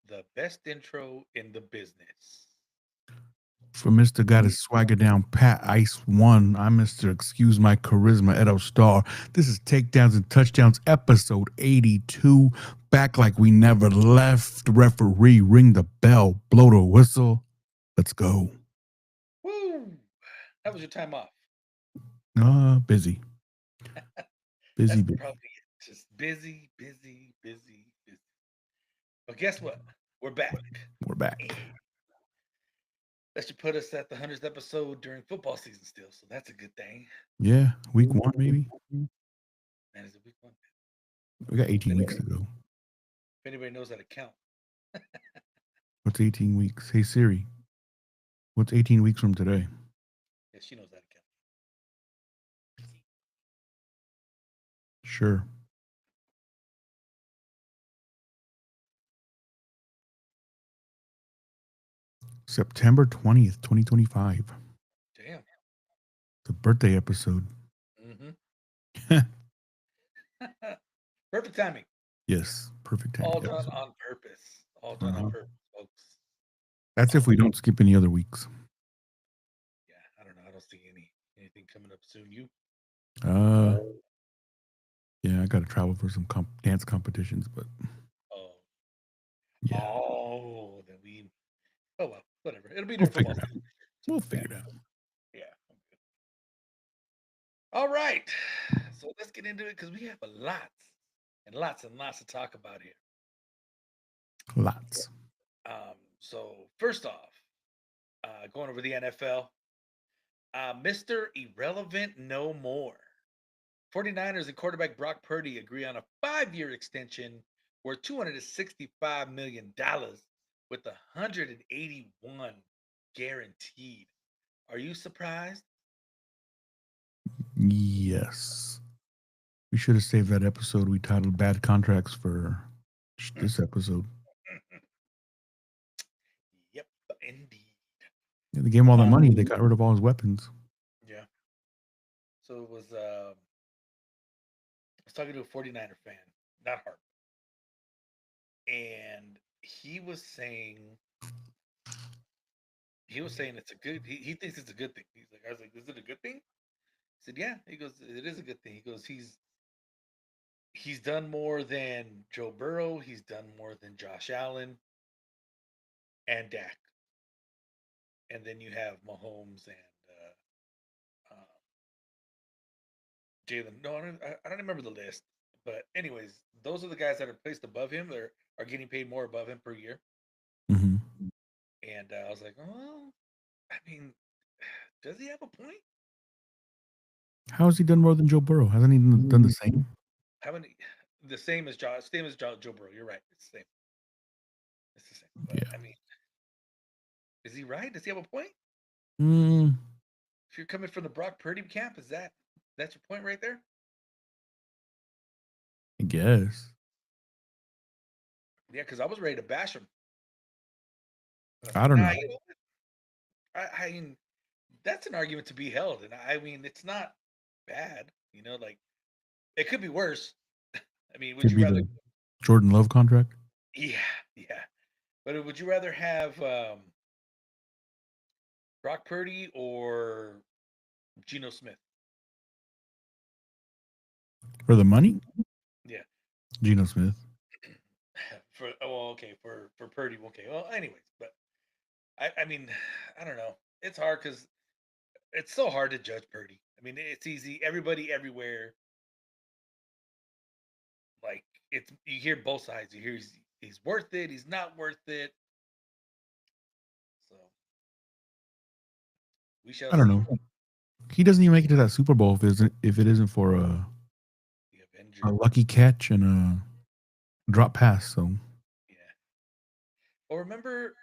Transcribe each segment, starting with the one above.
the best intro in the business. For Mr. Got his swagger down, Pat Ice One. I'm Mr. Excuse My Charisma, Edo Star. This is Takedowns and Touchdowns, episode 82. Back like we never left. Referee, ring the bell, blow the whistle. Let's go. Woo! How was your time off? Busy. Busy, That's busy. probably it. Just busy, busy, busy, busy. But guess what? We're back. We're back. And that should put us at the 100th episode during football season still. So that's a good thing. Yeah, week one, maybe. Man, is it week one? We got If 18 weeks anybody, to go. if anybody knows how to count. What's 18 weeks? Hey, Siri, what's 18 weeks from today? Yeah, she knows how to count. Sure. September 20th, 2025. Damn. The birthday episode. Mm-hmm. Perfect timing. Yes, perfect timing All done episode. on purpose. All done on Uh-huh. purpose, folks. That's if All we done. don't skip any other weeks. Yeah, I don't know. I don't see anything coming up soon. You? Uh, yeah, I got to travel for some dance competitions, but Oh, yeah, oh, then we. Oh well, whatever. It'll be we'll during figure football it out. season. So We'll yeah, figure it out. yeah. I'm good. All right. So let's get into it because we have a lots and lots to talk about here. Lots. So first off, going over the NFL, Mr. Irrelevant No More. 49ers and quarterback Brock Purdy agree on a 5-year extension worth $265 million with 181 guaranteed. Are you surprised? Yes. We should have saved that episode we titled Bad Contracts for this episode. Yep, indeed. Yeah, they gave him all that Uh, money. They got rid of all his weapons. yeah. So it was, I was talking to a 49er fan, not Harp, and he was saying it's a good, he thinks it's a good thing. He's like, I was like, is it a good thing? He said, yeah. He goes, it is a good thing. He goes, he's done more than Joe Burrow. He's done more than Josh Allen and Dak. And then you have Mahomes and Jalen. No, I don't remember the list. But anyways, those are the guys that are placed above him. They are getting paid more above him per year. Hmm. And I was like, oh, I mean, does he have a point? How has he done more than Joe Burrow? Hasn't he done the same? Haven't same as Joe Burrow. You're right. It's the same. It's the same. But Yeah. I mean, is he right? Does he have a point? Mm, If you're coming from the Brock Purdy camp, that's your point right there? I guess. Yeah, because I was ready to bash him. But I was I like, don't nah, know. I mean, that's an argument to be held, and I mean, it's not bad. Like it could be worse. I mean, would Could you be rather? the Jordan Love contract. Yeah, yeah. But would you rather have Brock Purdy or Geno Smith? For the money, Yeah. Geno Smith. Okay, for Purdy. Okay. Well, anyways, but I mean, I don't know. It's hard because it's so hard to judge Purdy. I mean, it's easy. Everybody everywhere, like it's you hear both sides. You hear he's worth it. He's not worth it. So we shall I don't see. know. He doesn't even make it to that Super Bowl if it isn't for The a Avenger. lucky catch and a drop pass. So Yeah. Well, remember?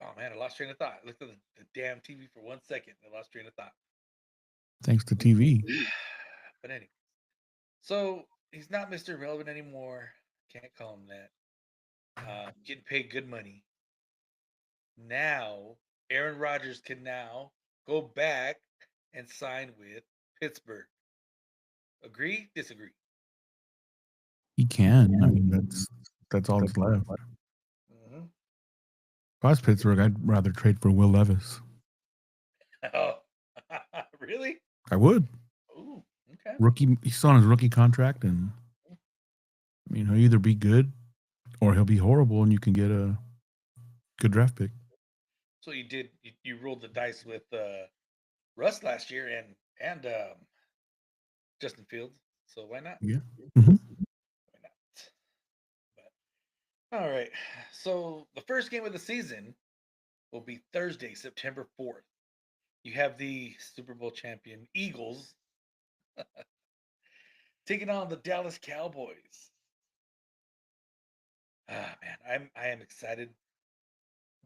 Oh man, I lost train of thought. I looked at the damn TV for 1 second. I lost train of thought. thanks to TV. But anyway, so he's not Mr. Relevant anymore. Can't call him that. Getting paid good money. Now, Aaron Rodgers can now go back and sign with Pittsburgh. Agree? Disagree? He can. I mean, that's all that's left. Mm-hmm. If I was Pittsburgh, I'd rather trade for Will Levis. Oh, really? I would. Ooh, okay. Rookie, he's still on his rookie contract, and I mean, he'll either be good or he'll be horrible, and you can get a good draft pick. So you rolled the dice with Russ last year and Justin Fields. So why not? Yeah. Mm-hmm. Why not? But all right. So the first game of the season will be Thursday, September 4th. You have the Super Bowl champion Eagles taking on the Dallas Cowboys. Ah man, I am excited.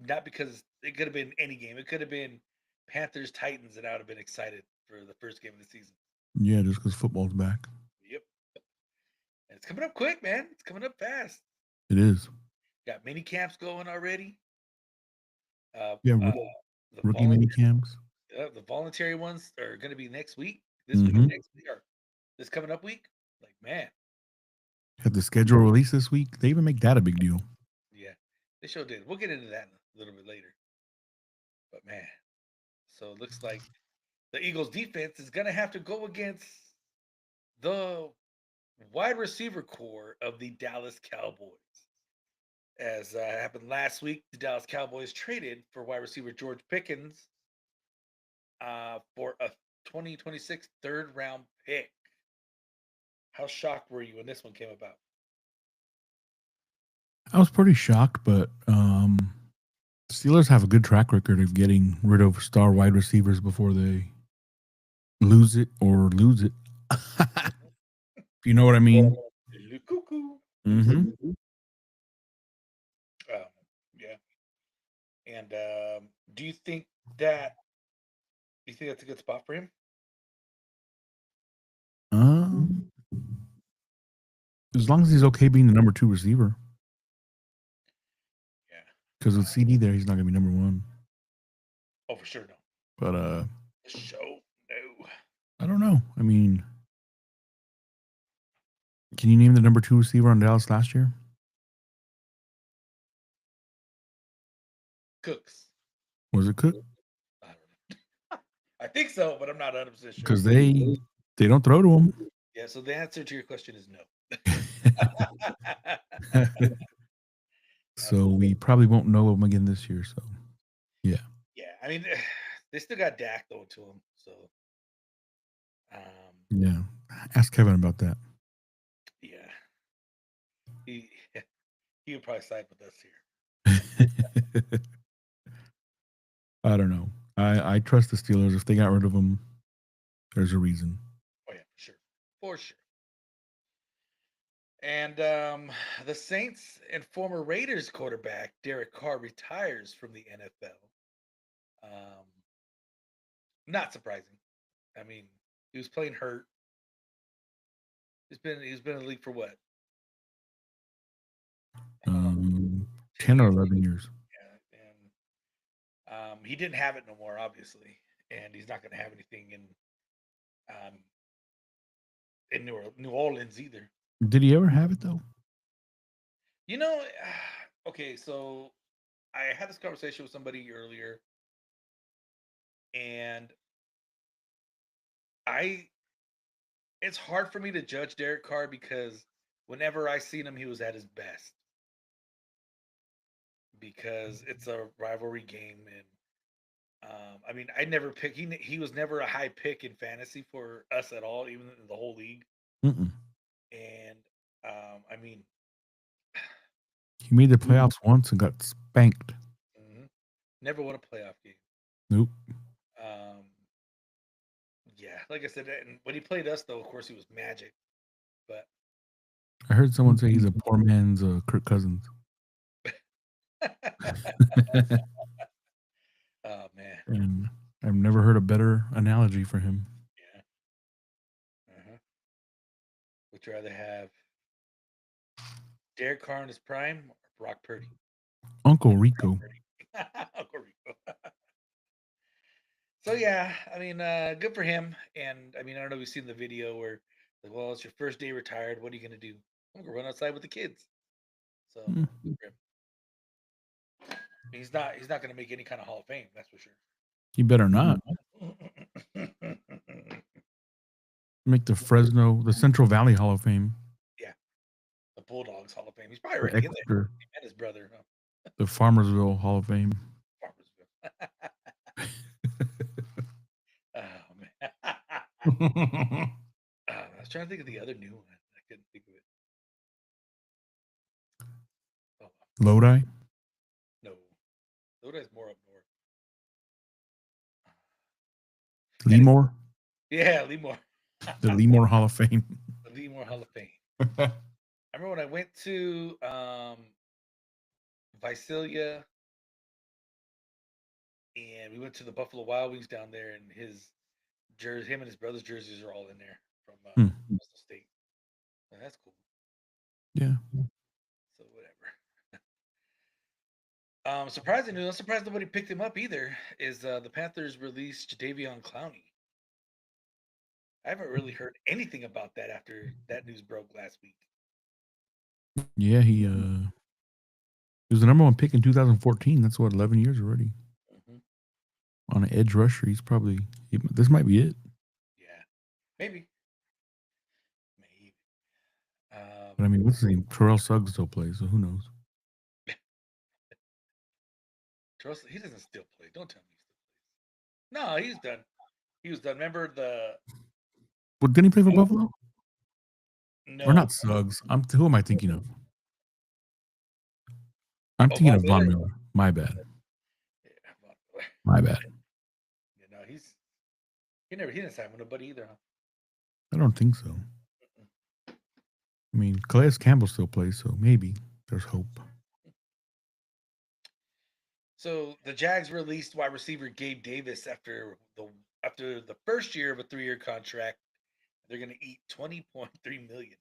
Not because it could have been any game. It could have been Panthers Titans, and I would have been excited for the first game of the season. Yeah, just because football's back. Yep. And it's coming up quick, man. It's coming up fast. It is. Got mini camps going already. Yeah, The rookie mini camps. the voluntary ones are going to be next week. This week, Mm-hmm. next week, or this coming up week. Like man, Had the schedule released this week. They even make that a big deal. yeah, they sure did. We'll get into that a little bit later. But man, so it looks like the Eagles defense is going to have to go against the wide receiver core of the Dallas Cowboys. As happened last week, the Dallas Cowboys traded for wide receiver George Pickens for a 2026 third round pick. How shocked were you when this one came about? I was pretty shocked, but Steelers have a good track record of getting rid of star wide receivers before they lose it or lose it. You know what I mean? Cuckoo. Mm-hmm. Yeah. And do you think that that's a good spot for him? As long as he's okay being the number 2 receiver. Yeah. Because with CD there, he's not gonna be number 1. Oh, for sure, no. But So no. I don't know. I mean, can you name the number 2 receiver on Dallas last year? Cooks. Was it Cook? I don't know. I think so, but I'm not 100% sure. Because they don't throw to him. Yeah, so the answer to your question is no. So we probably won't know him again this year. So, yeah. Yeah, I mean, they still got Dak throwing to him. So, yeah. Ask Kevin about that. Yeah. He would probably side with us here. I don't know. I trust the Steelers. If they got rid of him, there's a reason. Oh yeah, for sure. For sure. And the Saints and former Raiders quarterback Derek Carr retires from the NFL. Not surprising. I mean, he was playing hurt. He's been in the league for what? 10 or 11 years. Yeah, and he didn't have it no more, obviously, and he's not going to have anything in New Orleans either. Did he ever have it though? You know, okay, so I had this conversation with somebody earlier, and it's hard for me to judge Derek Carr because whenever I seen him, he was at his best. Because it's a rivalry game, and I mean, I never pick. He was never a high pick in fantasy for us at all, even in the whole league. Mm-mm. And I mean, he made the playoffs once and got spanked. Never won a playoff game. Nope. Yeah, like I said, and when he played us, though, of course, he was magic. But I heard someone say he's a poor man's Kirk Cousins. Oh man! And I've never heard a better analogy for him. Yeah. Would you rather have Derek Carr in his prime or Brock Purdy? Uncle Rico. Uncle Rico. So yeah, I mean, good for him. And I mean, I don't know if you've seen the video where, well, it's your first day retired. What are you gonna do? I'm gonna run outside with the kids. So Hmm. good for him. He's not gonna make any kind of Hall of Fame, that's for sure. You better not make the Central Valley Hall of Fame, Yeah, the Bulldogs Hall of Fame. He's probably the already in there. Exeter, He met his brother. Huh? the Farmersville Hall of Fame. Farmersville. Oh man. I was trying to think of the other new one. I couldn't think of it. Oh Lodi, no, Lodi's more up north. Anyway, Leemore, yeah, Leemore. the Leemore Hall of Fame. The Leemore Hall of Fame. I remember when I went to Visalia and we went to the Buffalo Wild Wings down there, and him and his brother's jerseys are all in there from Hmm. Bristol State. So that's cool. Yeah. So whatever. Surprisingly, I'm surprised nobody picked him up either. Is the Panthers released Jadeveon Clowney? I haven't really heard anything about that after that news broke last week. Yeah, he was the number one pick in 2014. That's what 11 years already. Mm-hmm. On an edge rusher, this might be it. Yeah, maybe. But I mean, what's his name? Terrell Suggs still plays, so who knows? He doesn't still play. Don't tell me he still plays. No, he's done. He was done. Remember the? But didn't he play for Buffalo? No, Or not Suggs? Who am I thinking of? I'm thinking Von of Von Miller. Miller. My bad. Yeah, Von Miller. My bad. You know, he didn't sign with nobody either, huh? I don't think so. I mean, Calais Campbell still plays, so maybe there's hope. So the Jags released wide receiver Gabe Davis after the first year of a 3-year contract. They're going to eat $20.3 million.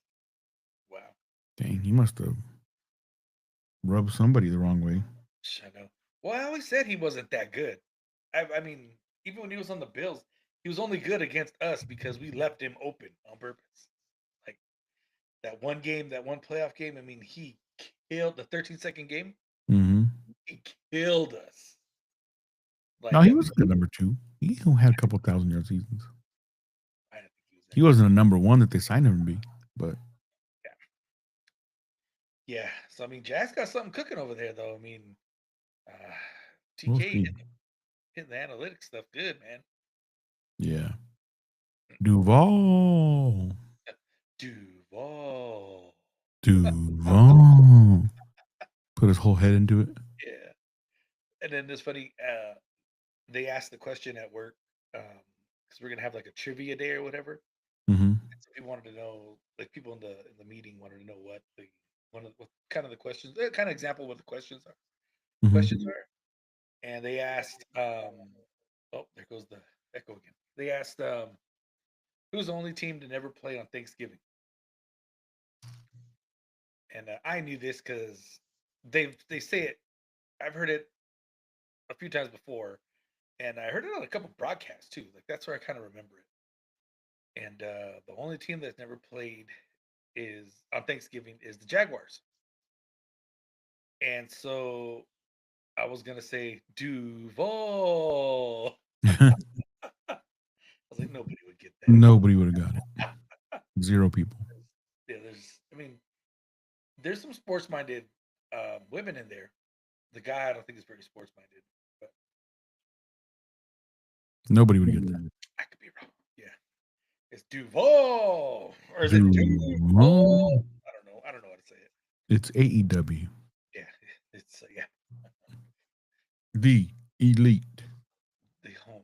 Wow. Dang, he must have rubbed somebody the wrong way. I know. Well, I always said he wasn't that good. I mean, even when he was on the Bills, he was only good against us because we left him open on purpose. Like that one game, that one playoff game. I mean, he killed the 13-second game. Mm-hmm. He killed us. No, he was a good number 2. He had a couple 1,000-yard seasons. I didn't think he wasn't a number 1 that they signed him to be, but yeah. So I mean, Jack's got something cooking over there, though. I mean, we'll TK hitting the analytics stuff good, man. Yeah. Duval. Put his whole head into it. Yeah. And then it's funny. They asked the question at work because we're gonna have like a trivia day or whatever. Mm-hmm. And so people wanted to know, like people in the meeting wanted to know what kind of the questions, kind of example what the questions are. Mm-hmm. Questions are, and they asked. Oh, there goes the echo again. They asked, who's the only team to never play on Thanksgiving? And I knew this because they say it. I've heard it a few times before, and I heard it on a couple broadcasts too. Like that's where I kind of remember it. And the only team that's never played is on Thanksgiving is the Jaguars. And so I was gonna say Duval. I was like, nobody would get that. Nobody would have got it. 0 people. Yeah, there's some sports-minded women in there. The guy, I don't think is very sports-minded, but nobody would get that. I could be wrong. Yeah, it's Duval, or is it Duval? I don't know how to say it. It's AEW. Yeah, it's yeah. The Elite. The home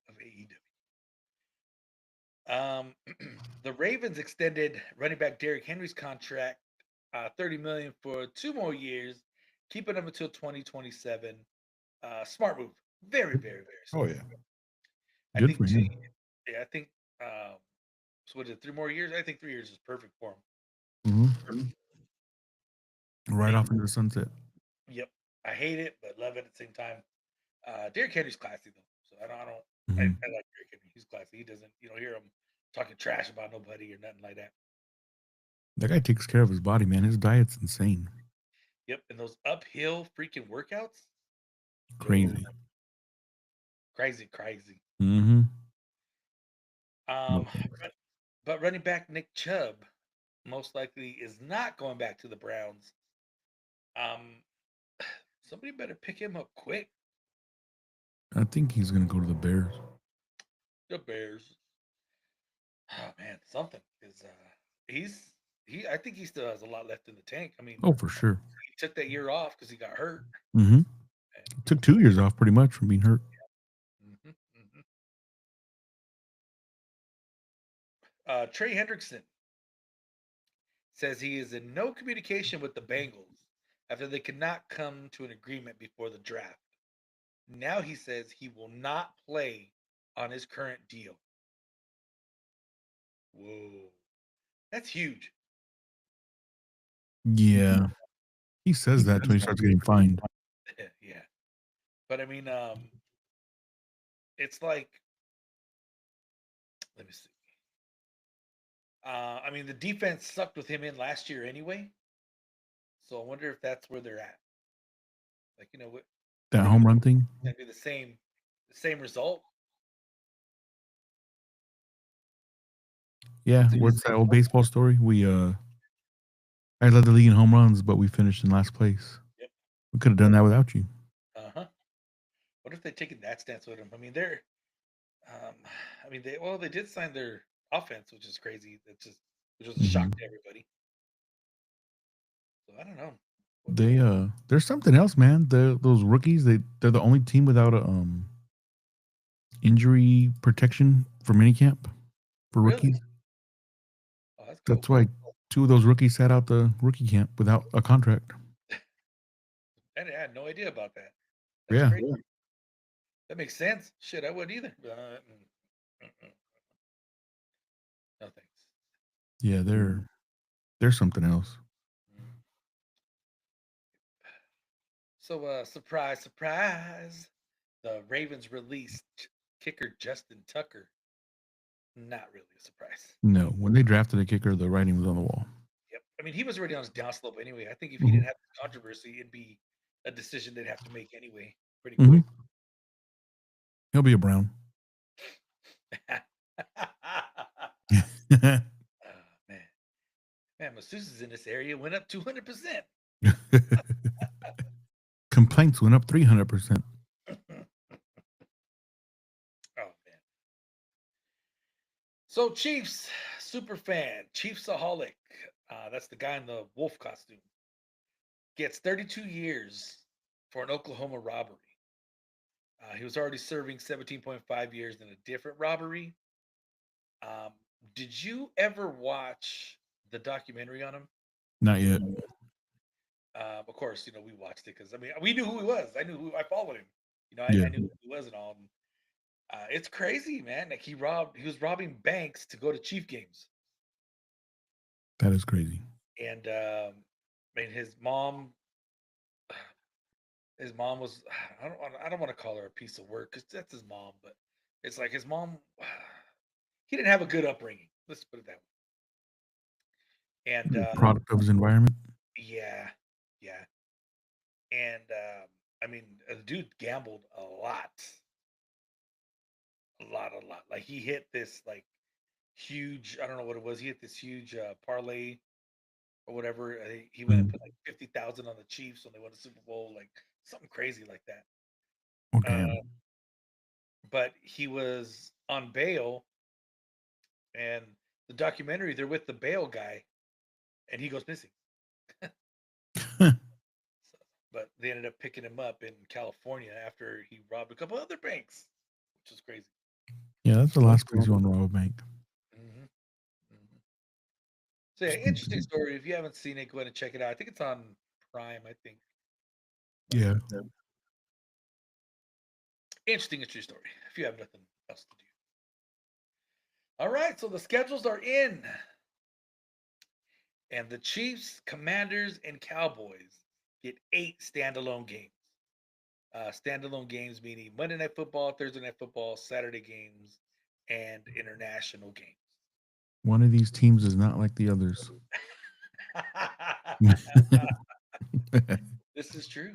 of AEW. The Ravens extended running back Derrick Henry's contract, $30 million for 2 more years, keeping him until 2027. Smart move, very, very, very smart. Oh yeah, good for him. Yeah, I think. So what is it? 3 more years? I think 3 years is perfect for him. Mm-hmm. Right off into the sunset. Yep, I hate it, but love it at the same time. Derrick Henry's classy though, so I like Derrick Henry. He's classy. He doesn't, you don't hear him talking trash about nobody or nothing like that. That guy takes care of his body, man. His diet's insane. Yep, and those uphill freaking workouts. Crazy. Crazy. Mm-hmm. Um, but running back Nick Chubb most likely is not going back to the Browns. Somebody better pick him up quick. I think he's gonna go to the Bears. The Bears. Oh man, something is I think he still has a lot left in the tank. I mean, Oh, for sure. he took that year off because he got hurt. Mm-hmm. Took 2 years off pretty much from being hurt. Mm-hmm, mm-hmm. Trey Hendrickson says he is in no communication with the Bengals after they could not come to an agreement before the draft. Now he says he will not play on his current deal. Whoa. That's huge. Yeah. He says that when he starts getting fined. Yeah. But I mean, it's like, let me see. I mean, the defense sucked with him in last year anyway. So I wonder if that's where they're at. Like, That home run thing? Gonna be the same result. Yeah. What's that old baseball story? I led the league in home runs, but we finished in last place. Yep. We could have done that without you. Uh-huh. What if they're taking that stance with him? I mean, they did sign their offense, which is crazy. Which was a shock to everybody. So I don't know. There's something else, man. Those rookies, they're the only team without a injury protection for minicamp for rookies. Really? Oh, that's cool. That's why 2 of those rookies sat out the rookie camp without a contract. I had no idea about that. That's crazy. That makes sense. Shit, I wouldn't either. No thanks. Yeah, they're something else. So, surprise, the Ravens released kicker Justin Tucker. Not really a surprise. No, when they drafted a kicker, the writing was on the wall. Yep. I mean, he was already on his downslope anyway. I think if he didn't have the controversy, it'd be a decision they'd have to make anyway, pretty quick. He'll be a Brown. Man, masseuses in this area went up 200%. Complaints went up 300%. Oh man. So Chiefs super fan, Chiefsaholic, that's the guy in the wolf costume, gets 32 years for an Oklahoma robbery. He was already serving 17.5 years in a different robbery. Did you ever watch the documentary on him? Not yet. Of course, we watched it because we knew who he was. I followed him. I knew who he was and all. And, it's crazy, man. Like he was robbing banks to go to Chief games. That is crazy. And I mean, his mom was I don't want to call her a piece of work because that's his mom, but it's like his mom. He didn't have a good upbringing. Let's put it that way. And product of his environment. Yeah. And I mean, the dude gambled a lot. Like he hit this like huge. I don't know what it was. He hit this huge parlay or whatever. He went and put like 50,000 on the Chiefs when they won the Super Bowl, like something crazy like that. Okay. But he was on bail, and the documentary they're with the bail guy, and he goes missing. But they ended up picking him up in California after he robbed a couple other banks, which is crazy. Yeah, that's the last place you want to rob a bank. So yeah, interesting story. If you haven't seen it, go ahead and check it out. I think it's on Prime, I think. Yeah. Interesting story. If you have nothing else to do. All right, so the schedules are in. And the Chiefs, Commanders, and Cowboys get 8 standalone games. Standalone games meaning Monday Night Football, Thursday Night Football, Saturday games, and international games. One of these teams is not like the others. This is true.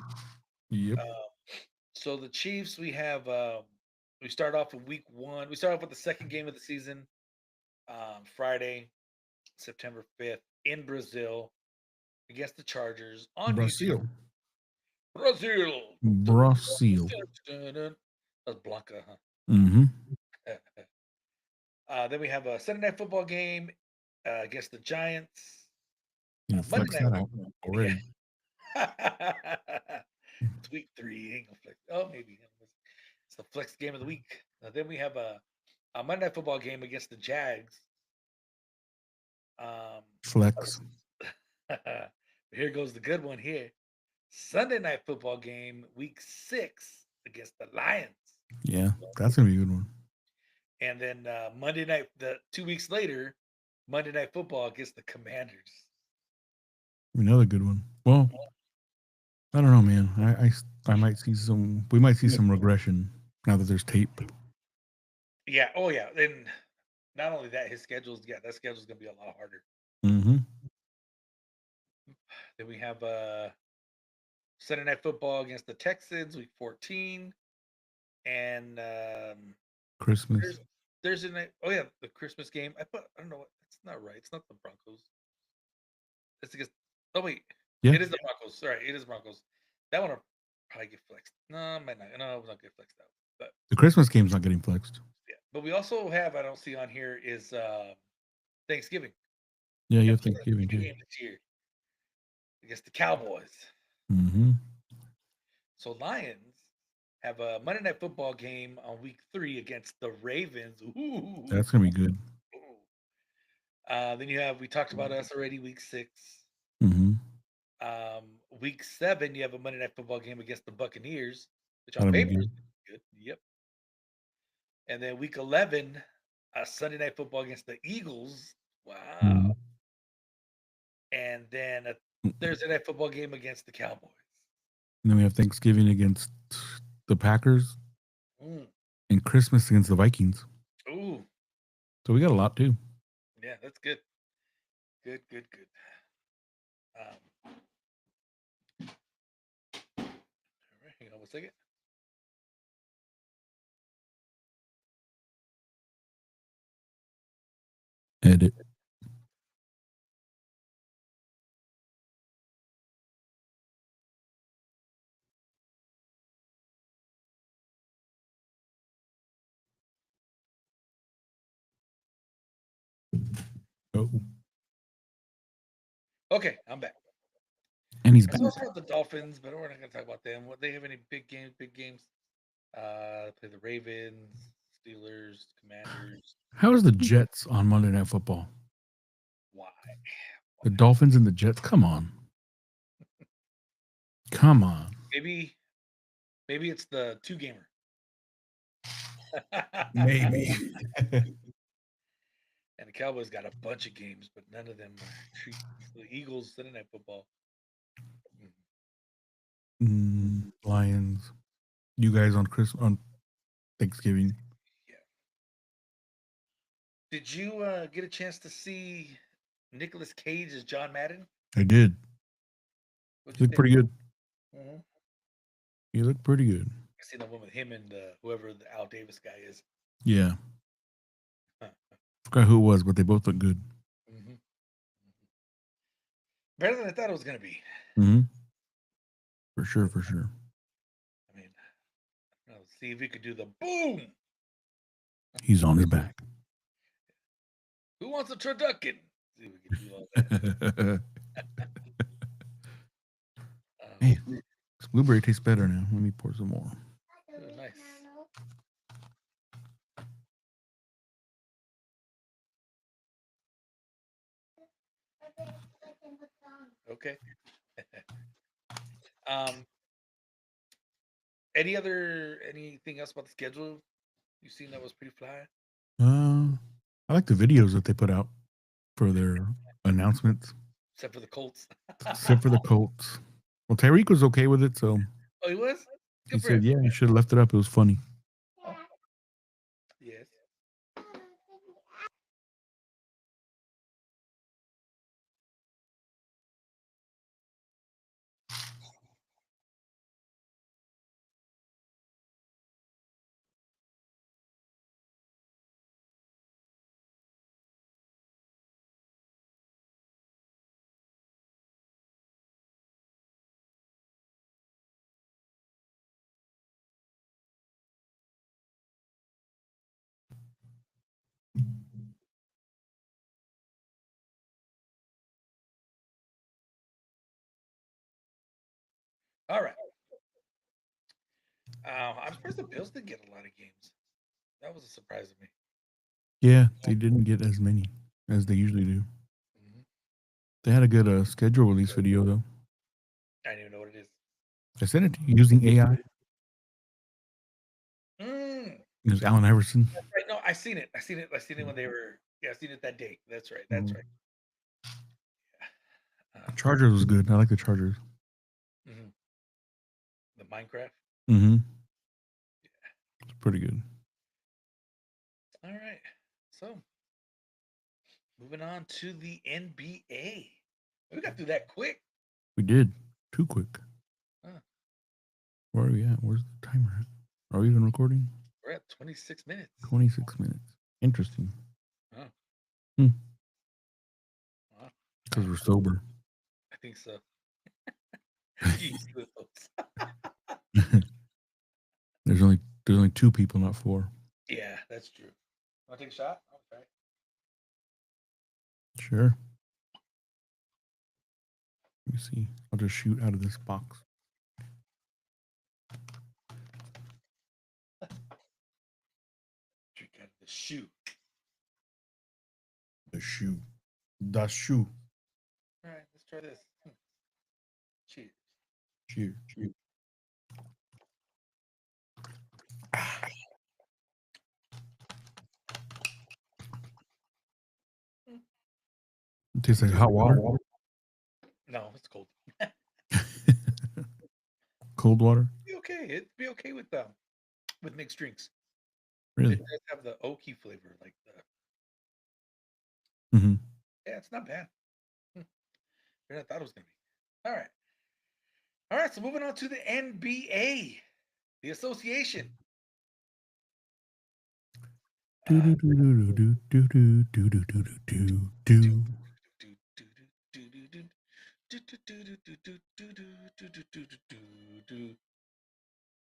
Yep. Uh, so the Chiefs, we start off with week one. We start off with the second game of the season, Friday, September 5th, in Brazil against the Chargers on YouTube. Brazil. Brazil. Brazil. That's Blanca, huh? Mm-hmm. Then we have a Sunday night football game against the Giants. You know, Monday flex night. that out already. It's week 3. Ain't gonna flex. Oh, maybe it's the flex game of the week. Then we have a Monday night football game against the Jags. Flex. Here goes the good one here. Sunday night football game, week 6 against the Lions. Yeah, that's gonna be a good one. And then Monday night, 2 weeks later, Monday night football against the Commanders. Another good one. Well, I don't know, man. I might see some. We might see some regression now that there's tape. Yeah. Oh, yeah. Then not only that, that schedule's gonna be a lot harder. Mm-hmm. Then we have Sunday night football against the Texans, week 14, and Christmas. Thursday night. Oh yeah, the Christmas game. I don't know what. It's not right. It's not the Broncos. It's against. Oh wait, Yeah. It is the Broncos. Sorry, it is Broncos. That one will probably get flexed. No, it might not. No, it will not get flexed out. But the Christmas game's not getting flexed. Yeah, but we also have. I don't see on here is Thanksgiving. Yeah, you have Thanksgiving too. Game this year against the Cowboys. Mm-hmm. So Lions have a Monday night football game on week 3 against the Ravens. Ooh. That's gonna be good. Then we talked about us already, week 6. Mm-hmm. Week 7, you have a Monday night football game against the Buccaneers, which on That'll be paper is good. good. Yep. And then week 11, a Sunday night football against the Eagles. Wow. Mm-hmm. And then a Thursday night football game against the Cowboys. And then we have Thanksgiving against the Packers Mm. and Christmas against the Vikings. Ooh. So we got a lot too. Yeah, that's good. Good. All right, hang on 1 second. Edit. Oh. Okay, I'm back. And he's I back. was talking about the Dolphins, but we're not going to talk about them. What they have any big games? Play the Ravens, Steelers, Commanders. How is the Jets on Monday Night Football? Why? The Dolphins and the Jets? Come on. Come on. Maybe it's the 2-gamer. Maybe. And the Cowboys got a bunch of games, but none of them are the Eagles Sunday night football. Lions. You guys on Thanksgiving? Yeah. Did you get a chance to see Nicolas Cage as John Madden? I did. He looked pretty good. Mm-hmm. He looked pretty good. I seen the one with him and whoever the Al Davis guy is. Yeah. Forgot who it was, but they both look good. Mm-hmm. Better than I thought it was going to be. Mm-hmm. For sure. I mean, let's see if we could do the boom. He's on his back. Who wants a turducken? See if we can do all that. Man, this blueberry tastes better now. Let me pour some more. Oh, nice. Okay. Anything else about the schedule you seen that was pretty fly? I like the videos that they put out for their announcements. Except for the Colts. Well, Tyreek was okay with it, so. Oh, he was? He said, yeah, you should have left it up. It was funny. Yes. All right. I'm surprised the Bills didn't get a lot of games. That was a surprise to me. Yeah, they didn't get as many as they usually do. Hmm. They had a good schedule release video though. I don't even know what it is. I sent it to you using AI. Mm, It was Allen Iverson. that's right. No, I seen it. I seen it. I seen it when they were. Yeah, I seen it that day. That's right. That's Mm. right. Chargers was good. I like the Chargers. Mhm. The Minecraft. Mm-hmm. It's pretty good. All right. So moving on to the NBA. We got through that quick. We did. Too quick. Huh. Where are we at? Where's the timer at? Are we even recording? We're at 26 minutes. 26 minutes. Interesting. Huh. Hmm. Wow. Because we're sober. I think so. Useless. There's only two people, not four. Yeah, that's true. Want to take a shot? Okay. Sure. Let me see. I'll just shoot out of this box. Drink out of the shoe. The shoe. The shoe. All right, let's try this. Cheers. Cheers. Cheers. It tastes like hot water. No, it's cold. Cold water. Be okay. It'd be okay with mixed drinks. Really? It does have the oaky flavor, like the. Mm-hmm. Yeah, it's not bad. I thought it was gonna be. All right. All right. So moving on to the NBA, the association. Do do do do do do do do do do do do.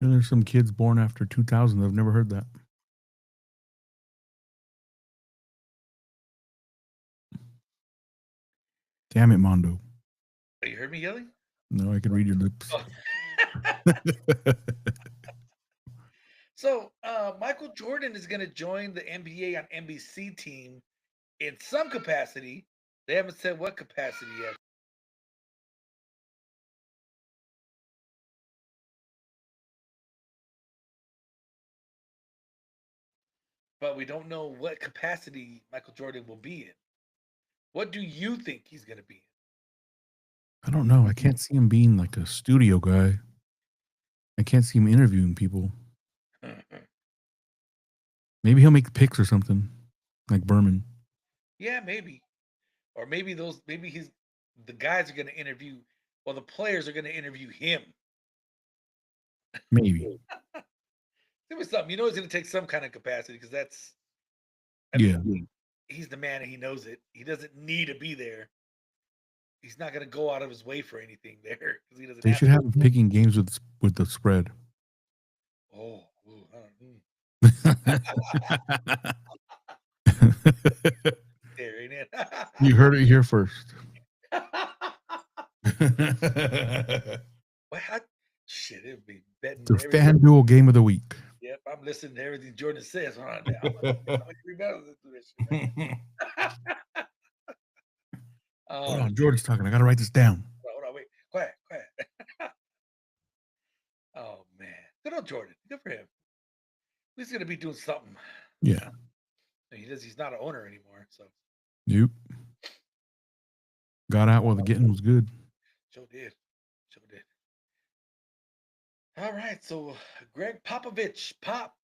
And there's some kids born after 2000. I've never heard that. Damn it, Mondo. Oh, you heard me yelling? No, I can read your lips. Oh. So Michael Jordan is going to join the NBA on NBC team in some capacity. They haven't said what capacity yet. But we don't know what capacity Michael Jordan will be in. What do you think he's going to be in? I don't know. I can't see him being like a studio guy. I can't see him interviewing people. Maybe he'll make picks or something, like Berman. Yeah, maybe. Or maybe the guys are going to interview, well, the players are going to interview him. Maybe. There was something. You know, it's going to take some kind of capacity because that's. I Yeah. mean, he's the man and he knows it. He doesn't need to be there. He's not going to go out of his way for anything there because he doesn't. They should have him picking games with the spread. Oh, ooh, there ain't it. You heard it here first. Well, shit, it'd be betting. The FanDuel game of the week. Yep, I'm listening to everything Jordan says. Hold on now. Hold on, Jordan's talking. I gotta write this down. Hold on, wait. Quiet, quiet. Oh man. Good old Jordan. Good for him. He's gonna be doing something. Yeah. He's not an owner anymore, so. Nope. Got out while the getting was good. Joe did. All right, so Greg Popovich, Pop,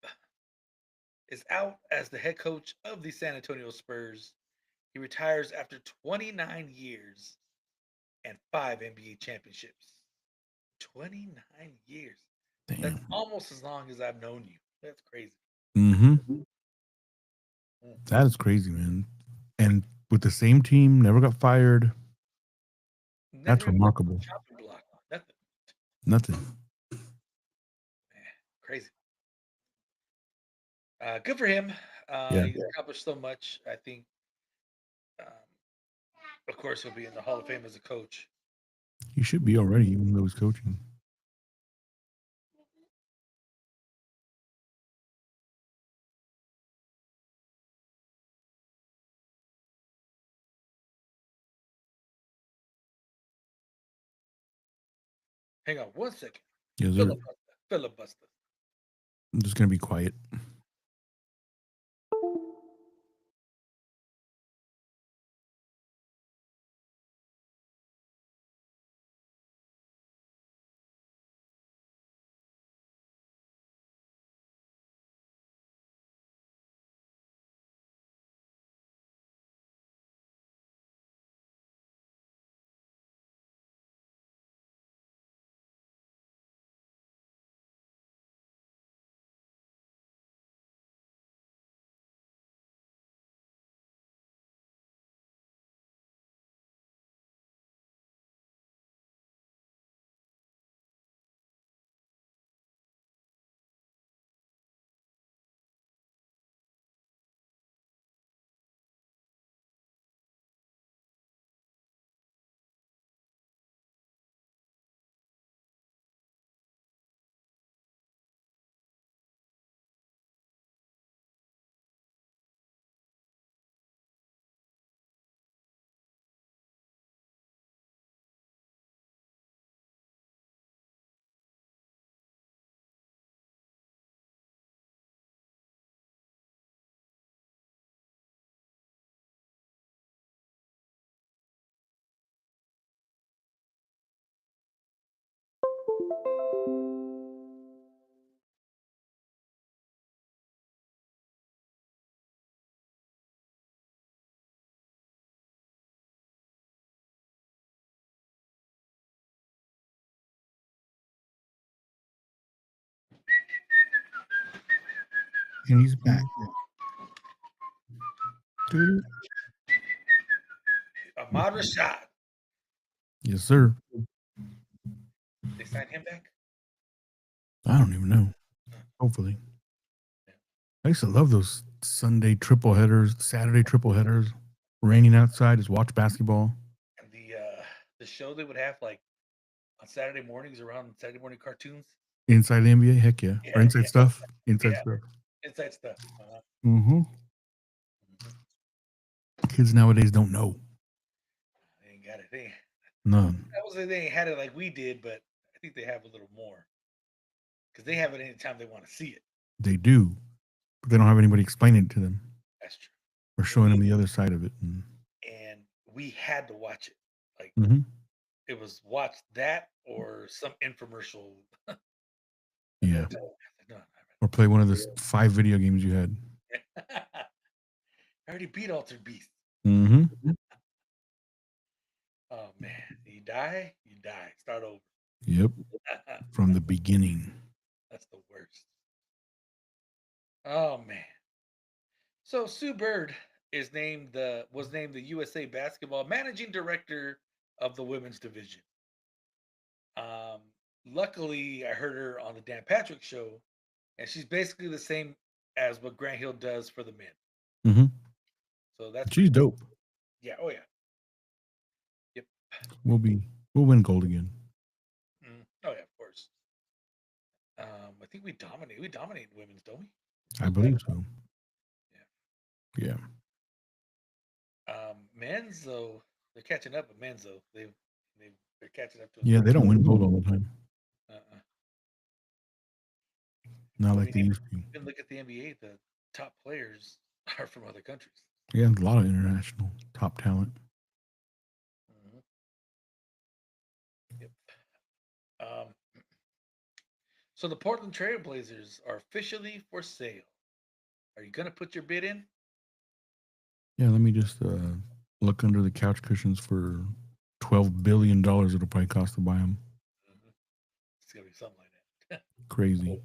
is out as the head coach of the San Antonio Spurs. He retires after 29 years and 5 NBA championships. 29 years. Damn. That's almost as long as I've known you. That's crazy. Mm-hmm. That is crazy, man. And with the same team, never got fired. That's remarkable. Block. Nothing. Man, crazy. Good for him. He's accomplished so much. I think, of course, he'll be in the Hall of Fame as a coach. He should be already, even though he's coaching. Hang on 1 second. Yes, sir. Filibuster. I'm just gonna be quiet. And he's back. Dude. Ahmad Rashad. Yes, sir. They signed him back. I don't even know. Hopefully. I used to love those Sunday triple headers, Saturday triple headers. Raining outside, just watch basketball. And the show they would have like on Saturday mornings around Saturday morning cartoons. Inside the NBA, heck yeah. Or inside stuff. Inside stuff. Inside stuff. Mm-hmm. Kids nowadays don't know. They ain't got it. None. I would say they ain't had it like we did, but I think they have a little more. Because they have it anytime they want to see it. They do. But they don't have anybody explaining it to them. That's true. Or showing them the other side of it. And we had to watch it. Like it was watch that or some infomercial. Yeah. Or play one of the 5 video games you had. I already beat Altered Beast. Mm-hmm. Oh man, you die. Start over. Yep. From the beginning. That's the worst. Oh man. So Sue Bird was named the USA Basketball Managing Director of the women's division. Luckily, I heard her on the Dan Patrick Show, and she's basically the same as what Grant Hill does for the men. Mm-hmm. So that's she's dope. Yeah. Oh yeah. Yep. We'll win gold again. Oh yeah, of course. I think we dominate women's, don't we? I believe so. Yeah. Men's though, they're catching up. But men's though, they're catching up to. Yeah, they don't win gold all the time. Not like they used to. Even look at the NBA. The top players are from other countries. Yeah, a lot of international top talent. Yep. So the Portland Trail Blazers are officially for sale. Are you gonna put your bid in? Yeah, let me just look under the couch cushions for $12 billion. It'll probably cost to buy them. It's gonna be something like that. Crazy.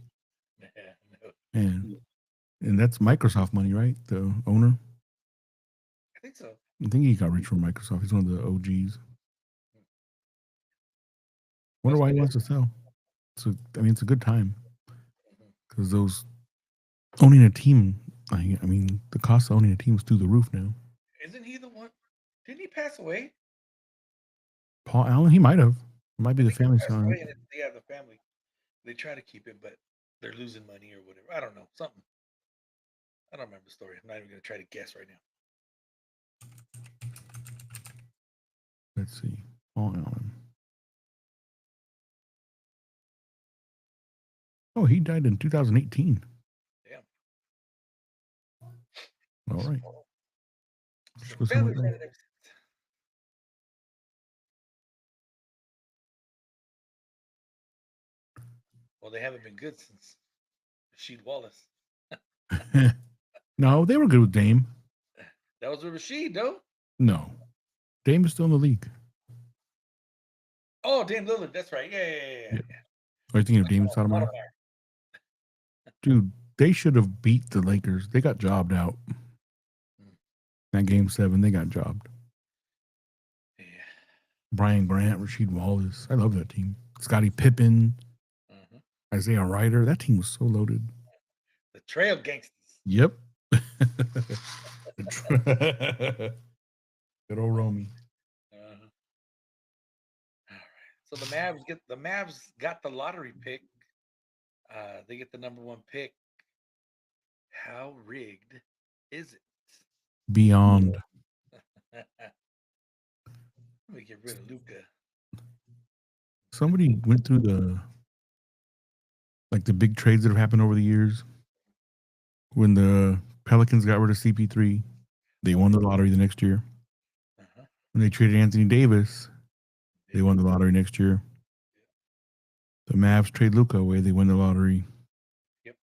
And that's Microsoft money, right? The owner. I think so. I think he got rich from Microsoft. He's one of the OGs. Wonder why he wants to sell. So it's a good time because those owning a team. I mean, the cost of owning a team is through the roof now. Isn't he the one? Didn't he pass away? Paul Allen, he might have. It might be the family son. Yeah, the family. They try to keep it, but they're losing money or whatever. I don't know. Something. I don't remember the story. I'm not even going to try to guess right now. Let's see. Paul Allen. Oh, he died in 2018. Damn. All right. So Just go somewhere feathers else. had it ever since. Well, they haven't been good since Rasheed Wallace. No, they were good with Dame. That was with Rasheed, though. No, Dame is still in the league. Oh, Dame Lillard. That's right. Yeah. Yeah. Are you thinking of Dame Sotomayor? Dude, they should have beat the Lakers. They got jobbed out. That game 7, they got jobbed. Yeah. Brian Grant, Rasheed Wallace. I love that team. Scottie Pippen, Isaiah Ryder. That team was so loaded. The Trail Gangsters. Yep. Good old Romy. All right. So the Mavs got the lottery pick. They get the number 1 pick. How rigged is it? Beyond. Let me get rid of Luca. Somebody went through the big trades that have happened over the years. When the Pelicans got rid of CP3, they won the lottery the next year. When they traded Anthony Davis, they won the lottery next year. The Mavs trade Luka away, they win the lottery. Yep.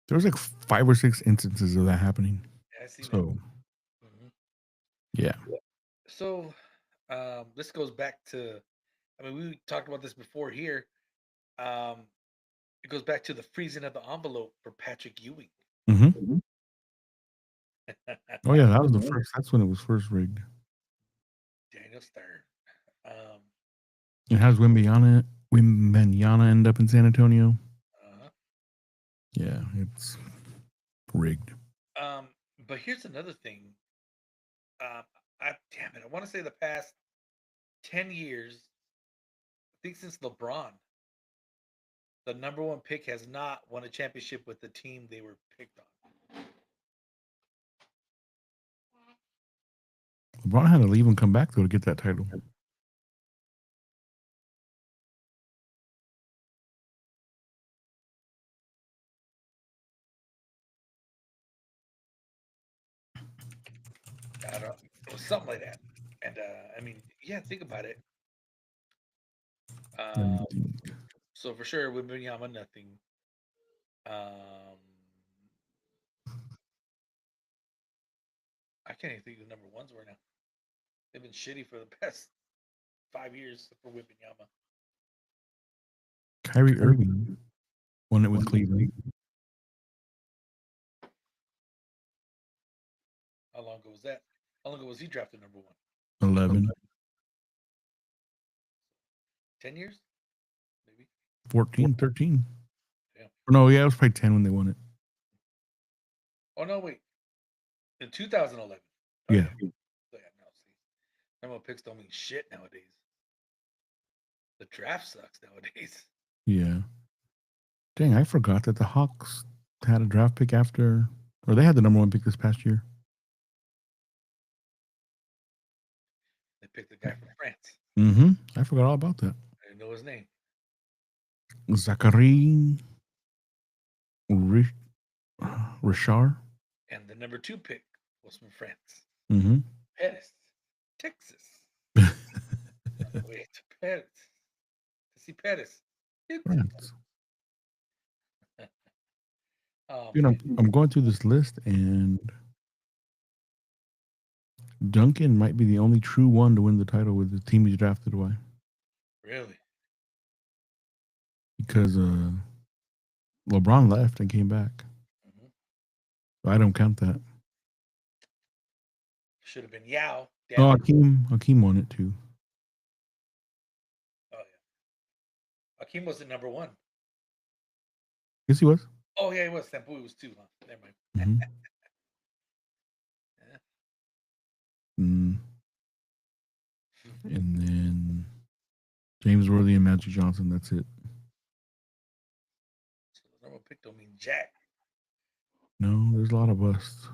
There was like 5 or 6 instances of that happening. Yeah, I see So, yeah. So, this goes back to, I mean, we talked about this before here. It goes back to the freezing of the envelope for Patrick Ewing. Mm-hmm. Oh, yeah, that was the first. That's when it was first rigged. Daniel Stern. And how's Wembanyama end up in San Antonio? Yeah, it's rigged. But here's another thing. Damn it, I want to say the past 10 years, I think since LeBron, the number 1 pick has not won a championship with the team they were picked on. LeBron had to leave and come back though to get that title. I don't know. It was something like that. And I mean, yeah, think about it. So for sure, Wembanyama, nothing. I can't even think of the number 1s were now. They've been shitty for the past 5 years for Wembanyama. Kyrie Irving won it with Cleveland. How long ago was that? How long ago was he drafted number 1? 11. 10 years? Maybe. 14, 13. Damn. No, yeah, it was probably 10 when they won it. Oh, no, wait. In 2011. Oh, yeah. No, see. Number picks don't mean shit nowadays. The draft sucks nowadays. Yeah. Dang, I forgot that the Hawks had a draft pick after, or they had the number 1 pick this past year. They picked the guy from France. Mm-hmm. I forgot all about that. I didn't know his name. Zachary Richard. And the number 2 pick was from France. Mm-hmm. Pettis, Texas. Wait, Pettis. To see Pettis. France. Oh, I'm going through this list, and Duncan might be the only true one to win the title with the team he's drafted. Why? Really? Because LeBron left and came back. So I don't count that. Should have been Yao. Oh, Hakeem won it too. Oh, yeah. Hakeem wasn't number 1. Yes, he was. Oh, yeah, he was. Sampu was 2, huh? Never mind. Mm-hmm. And then James Worthy and Magic Johnson. That's it. So the number pick don't mean jack. No, there's a lot of busts.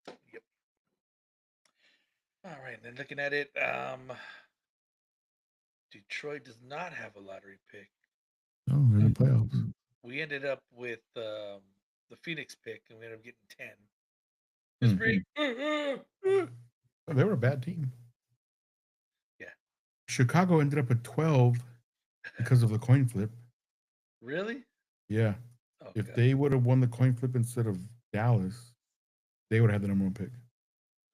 Yep. All right. Then looking at it, Detroit does not have a lottery pick. Oh, they're in the playoffs. We ended up with the Phoenix pick, and we ended up getting 10. It's pretty. They were a bad team. Yeah. Chicago ended up at 12 because of the coin flip. Really? Yeah. Oh, If God. they would have won the coin flip instead of Dallas, they would have had the #1 pick.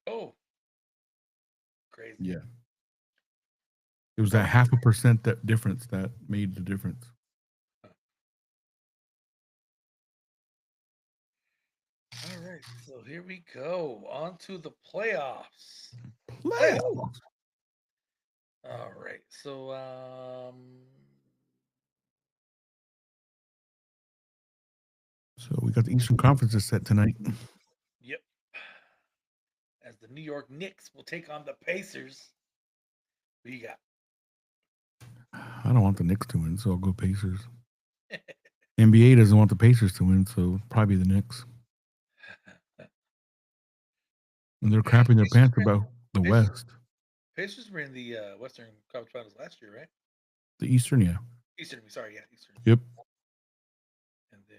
Oh. Crazy. Yeah. It was that 0.5% that difference that made the difference. All right, so here we go. On to the playoffs. Playoffs. All right, so So we got the Eastern Conference is set tonight. yep. As the New York Knicks will take on the Pacers. Who you got? I don't want the Knicks to win, so I'll go Pacers. NBA doesn't want the Pacers to win, so probably the Knicks. And they're crapping their pants about the West. Pacers were in the Western Conference Finals last year, right? The Eastern, yeah. Eastern, sorry, yeah, Eastern. Yep. And then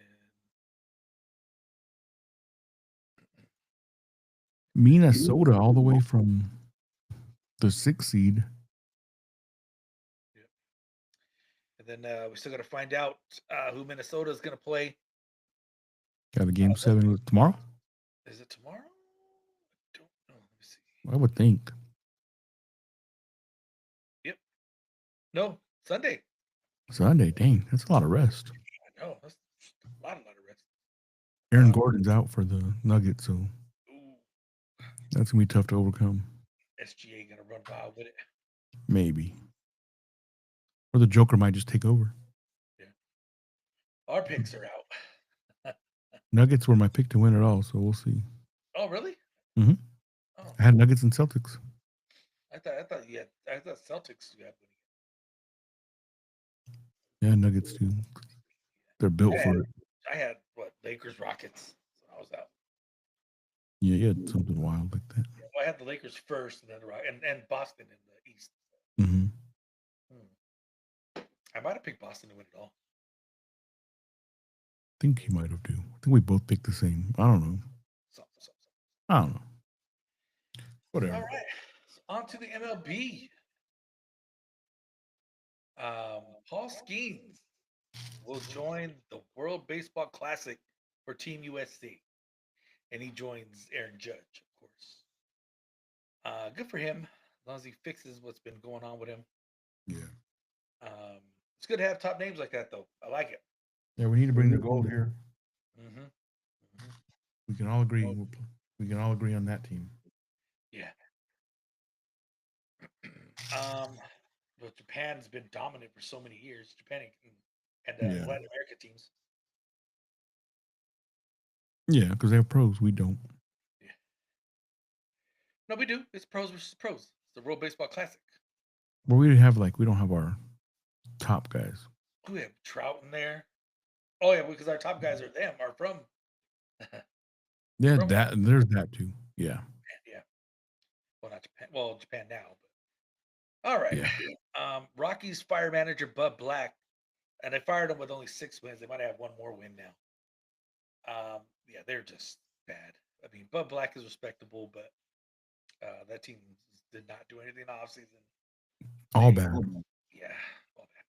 Minnesota all the way from the 6th seed. Yep. And then we still got to find out who Minnesota is going to play. Got a game 7 tomorrow? Is it tomorrow? I don't know. Let me see. I would think. Yep. No, Sunday. Sunday, dang, that's a lot of rest. I know. That's a lot of rest. Aaron Gordon's out for the Nuggets, so that's going to be tough to overcome. SGA going to run wild with it. Maybe. Or the Joker might just take over. Yeah. Our picks are out. Nuggets were my pick to win it all, so we'll see. Oh, really? Mm-hmm. Oh. I had Nuggets and Celtics. I thought Celtics got winning. Yeah, Nuggets too. They're built for it. I had Lakers, Rockets. So I was out. Yeah, you had something wild like that. Yeah, well, I had the Lakers first, and then and Boston in the East. Mm-hmm. I might have picked Boston to win it all. I think you might have too. I think we both picked the same. I don't know. I don't know. Whatever. All right. So on to the MLB. Paul Skeens will join the World Baseball Classic for Team USC. And he joins Aaron Judge, of course. Good for him, as long as he fixes what's been going on with him. Yeah. It's good to have top names like that, though. I like it. Yeah, we need to bring the gold here. Mm-hmm. Mm-hmm. We can all agree. We can all agree on that team. Yeah. But Japan's been dominant for so many years. Japan and Latin America teams. Yeah, because they have pros. We don't. Yeah. No, we do. It's pros versus pros. It's the World Baseball Classic. Well, we don't have our top guys. We have Trout in there. Oh yeah, because our top guys are from. Yeah, there's that too. Yeah. Yeah. Well, not Japan. Well, Japan now. But all right. Yeah. Rockies fire manager Bud Black, and they fired him with only 6 wins. They might have one more win now. Yeah, they're just bad. I mean, Bud Black is respectable, but that team did not do anything off season. All bad. Yeah, all bad.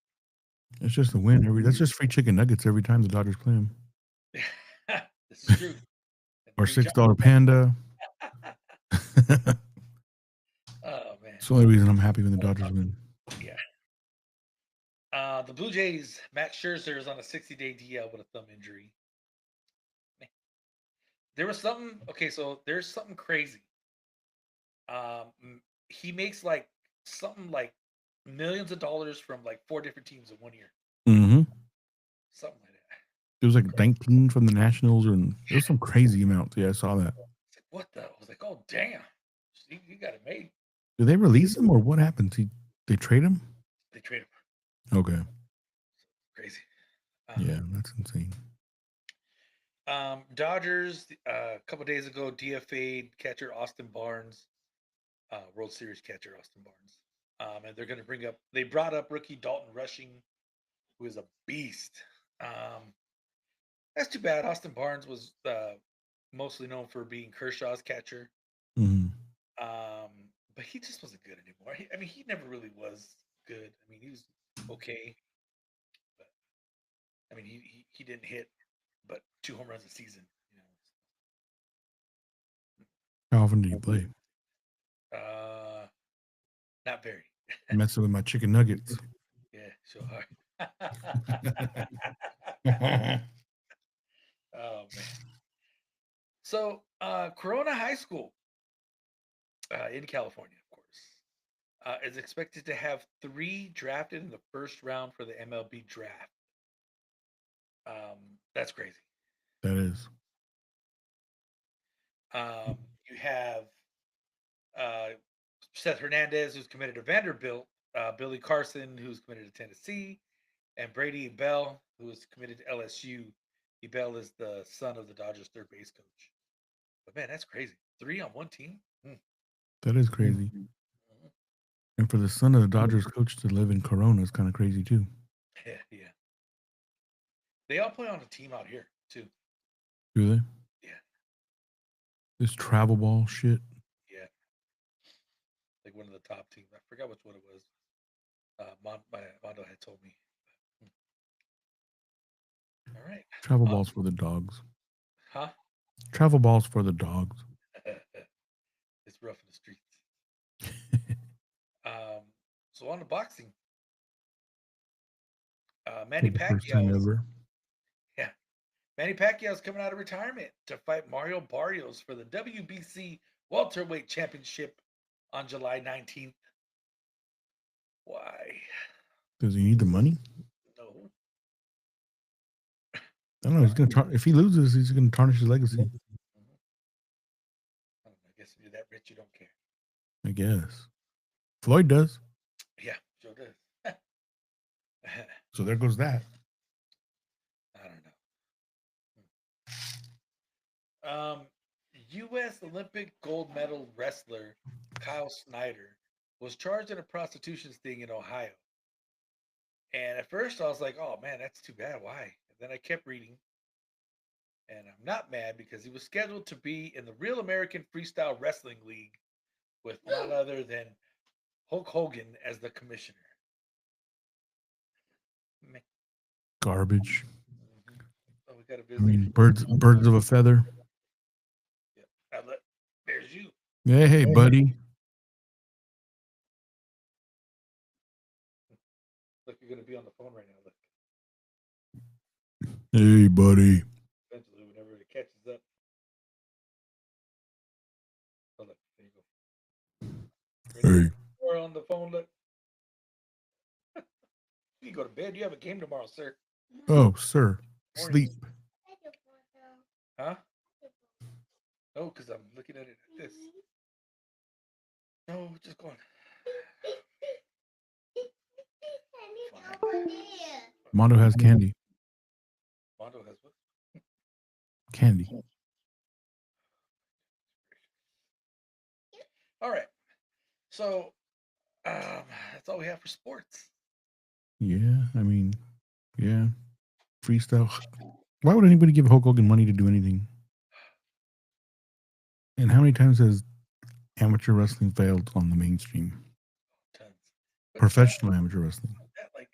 It's just a win. That's just free chicken nuggets every time the Dodgers play them. This is true. Or $6 Panda. Oh man. It's the only reason I'm happy when the Dodgers win. Yeah. The Blue Jays, Max Scherzer is on a 60-day DL with a thumb injury. Man. There was something. Okay, so there's something crazy. He makes something like millions of dollars from 4 different teams in 1 year. Mm-hmm. Something like that. It was 19 from the Nationals, and it was some crazy amount. Yeah, I saw that. What the? I was like, oh damn, you got it made. Did they release him, or what happened? They trade him? They trade him. Okay. Crazy. Yeah, that's insane. Dodgers a couple days ago DFA'd catcher Austin Barnes, World Series catcher Austin Barnes, and they're going to brought up rookie Dalton Rushing who is a beast. That's too bad. Austin Barnes was mostly known for being Kershaw's catcher. Mhm. But he just wasn't good anymore. I mean, he never really was good. I mean, he was okay. But I mean, he didn't hit but 2 home runs a season. How often do you play? Not very. Messing with my chicken nuggets. Yeah, sure. Oh man. So Corona High School in California, of course, is expected to have 3 drafted in the first round for the MLB draft. That's crazy. That is. You have uh, Seth Hernandez, who's committed to Vanderbilt, Billy Carson, who's committed to Tennessee, and Brady Bell, who is committed to LSU. Bell is the son of the Dodgers third base coach. But man, that's crazy. 3 on one team. That is crazy. Mhm. And for the son of the Dodgers coach to live in Corona is kind of crazy too. Yeah, yeah. They all play on a team out here too. Do they? Yeah, This travel ball shit. yeah. Like one of the top teams. I forgot which one it was. Mondo had told me. All right. Travel balls for the dogs. Huh? Travel balls for the dogs. It's rough in the streets. So on to boxing. Manny For the first time Pacquiao. ever. Yeah. Manny Pacquiao is coming out of retirement to fight Mario Barrios for the WBC welterweight championship on July 19th. Why? Does he need the money? No. I don't know. He's gonna if he loses, he's gonna tarnish his legacy. Mhm. I don't know. I guess if you're that rich, you don't care. I guess. Floyd does. Yeah, sure does. So there goes that. I don't know. U.S. Olympic gold medal wrestler Kyle Snyder was charged in a prostitution sting in Ohio. And at first I was like, oh man, that's too bad. Why? And then I kept reading. And I'm not mad because he was scheduled to be in the Real American Freestyle Wrestling League with none other than Hulk Hogan as the commissioner. Man. Garbage. Mm-hmm. Oh, we got a I visitor. mean, birds of a feather. Yep. Now look, there's you. Hey, buddy. Look, you're gonna be on the phone right now. Look, Hey, buddy. eventually, whenever it catches up. Oh, look, there you go. Hey. We're on the phone. Look, you go to bed. You have a game tomorrow, sir. Oh, sir. Morning. Sleep. Huh? No, because I'm looking at it like this. No, just go on. Mondo has candy. Mondo has what? Candy. All right. So that's all we have for sports. Yeah, I mean, yeah. Freestyle. Why would anybody give Hulk Hogan money to do anything? And how many times has amateur wrestling failed on the mainstream? Tons. But Professional amateur wrestling. that, like,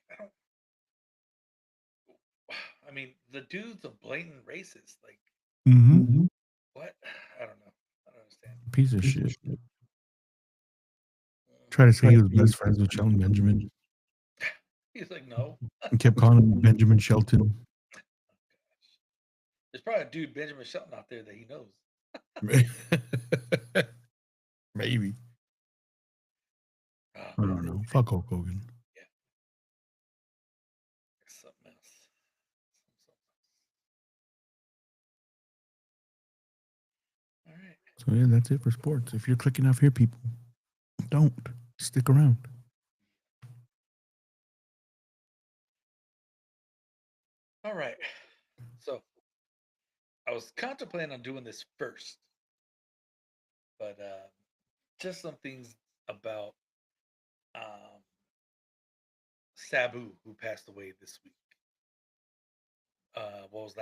I mean, the dude's a blatant racist. Like, Mm-hmm. what? I don't know. I don't understand. Piece of shit. Try to say he was best friends with Shelton Benjamin. He's like, no. And kept calling him Benjamin Shelton. There's probably a dude, Benjamin Shelton, out there that he knows. Maybe. I don't know. Fuck Hulk Hogan. Yeah. Something else. All right. So yeah, that's it for sports. If you're clicking off here, people, don't stick around. All right. So I was contemplating on doing this first, but just some things about Sabu, who passed away this week. What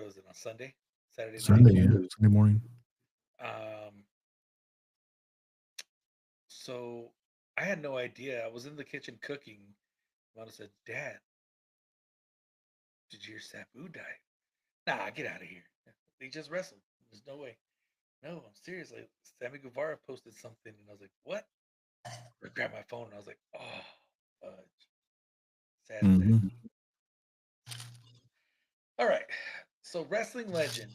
was it, on Sunday? Saturday night? Sunday morning. So I had no idea. I was in the kitchen cooking. Mama said, "Dad, did you hear Sabu died?" Nah, get out of here. They just wrestled. There's no way. No, I'm serious. Like, Sammy Guevara posted something, and I was like, "What?" I grabbed my phone, and I was like, "Oh, fudge." Sad as Mm-hmm. that. All right. So wrestling legend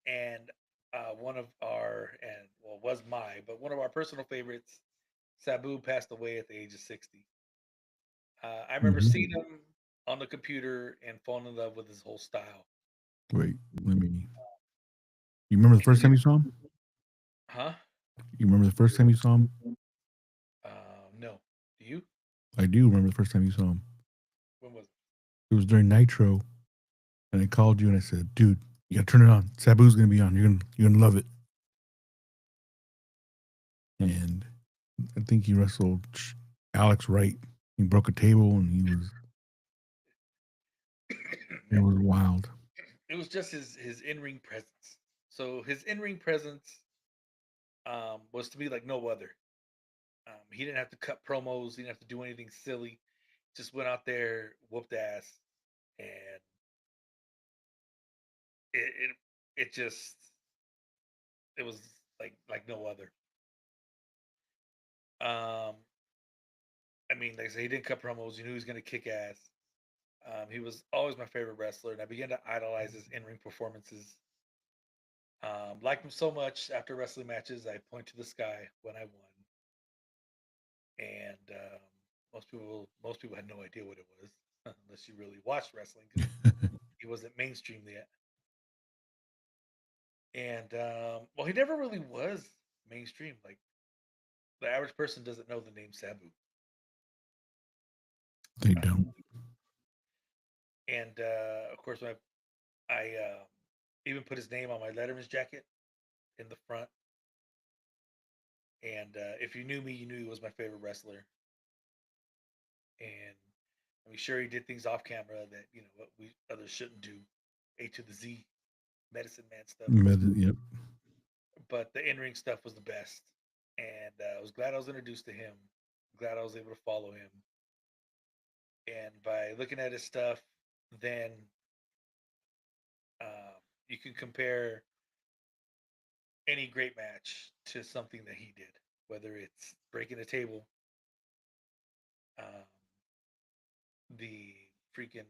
and one of our was one of our personal favorites, Sabu, passed away at the age of 60. I remember Mm-hmm. seeing him on the computer and falling in love with his whole style. Wait, let me. You remember the first time you saw him? Huh? You remember the first time you saw him? No. Do you? I do remember the first time you saw him. When was it? It was during Nitro, and I called you and I said, "Dude, you gotta turn it on. Sabu's gonna be on. You're gonna love it." And I think he wrestled Alex Wright. He broke a table, and it was wild. It was just his in ring presence. So his in ring presence was to me like no other. He didn't have to cut promos. He didn't have to do anything silly. Just went out there, whooped ass, and it it just it was like no other. I mean, like I said, he didn't cut promos. You knew he was going to kick ass. He was always my favorite wrestler, and I began to idolize his in ring performances. Liked him so much. After wrestling matches, I point to the sky when I won, and most people had no idea what it was unless you really watched wrestling because he wasn't mainstream yet. And he never really was mainstream. Like the average person doesn't know the name Sabu. They don't. And of course, I even put his name on my Letterman's jacket in the front. And if you knew me, you knew he was my favorite wrestler. And I'm sure he did things off camera that what we others shouldn't do, A to the Z, medicine man stuff. Yep. But the in ring stuff was the best, and I was glad I was introduced to him. Glad I was able to follow him. And by looking at his stuff, then you can compare any great match to something that he did, whether it's breaking a table, um, the freaking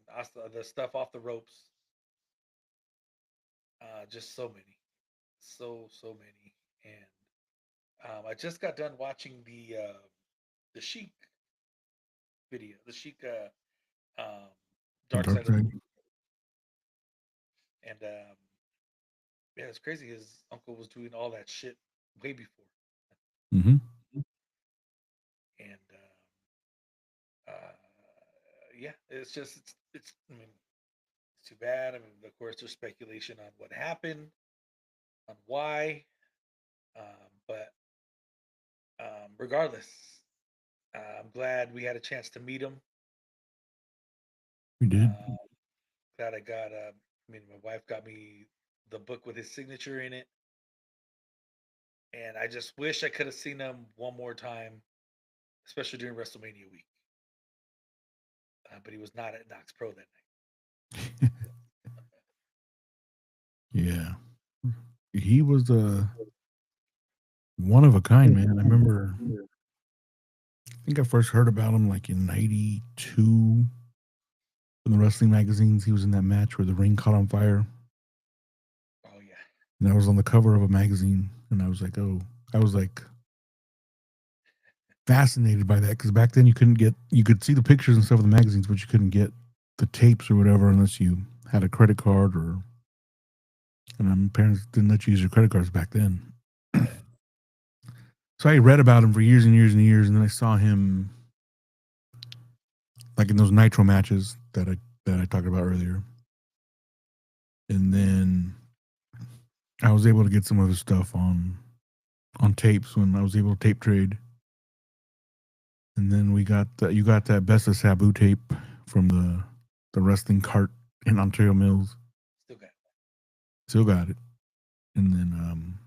the stuff off the ropes, just so many, so many. And I just got done watching the Sheik video, the Sheik Dark Side of the Ring. And yeah, it's crazy. His uncle was doing all that shit way before. Mm-hmm. And yeah, it's just it's. I mean, it's too bad. I mean, of course, there's speculation on what happened, on why, but regardless, I'm glad we had a chance to meet him. We did. Glad I got. I mean, my wife got me the book with his signature in it, and I just wish I could have seen him one more time, especially during WrestleMania week. But he was not at Knox Pro that night. Yeah, he was one of a kind, man. I remember. I think I first heard about him like in '92 in the wrestling magazines. He was in that match where the ring caught on fire. Oh yeah. And I was on the cover of a magazine, and I was like, fascinated by that because back then you could see the pictures and stuff of the magazines, but you couldn't get the tapes or whatever unless you had a credit card and parents didn't let you use your credit cards back then. So I read about him for years and years and years, and then I saw him like in those Nitro matches that I talked about earlier. And then I was able to get some of his stuff on tapes when I was able to tape trade. And then you got that Best of Sabu tape from the wrestling cart in Ontario Mills. Still got it. Still got it. And then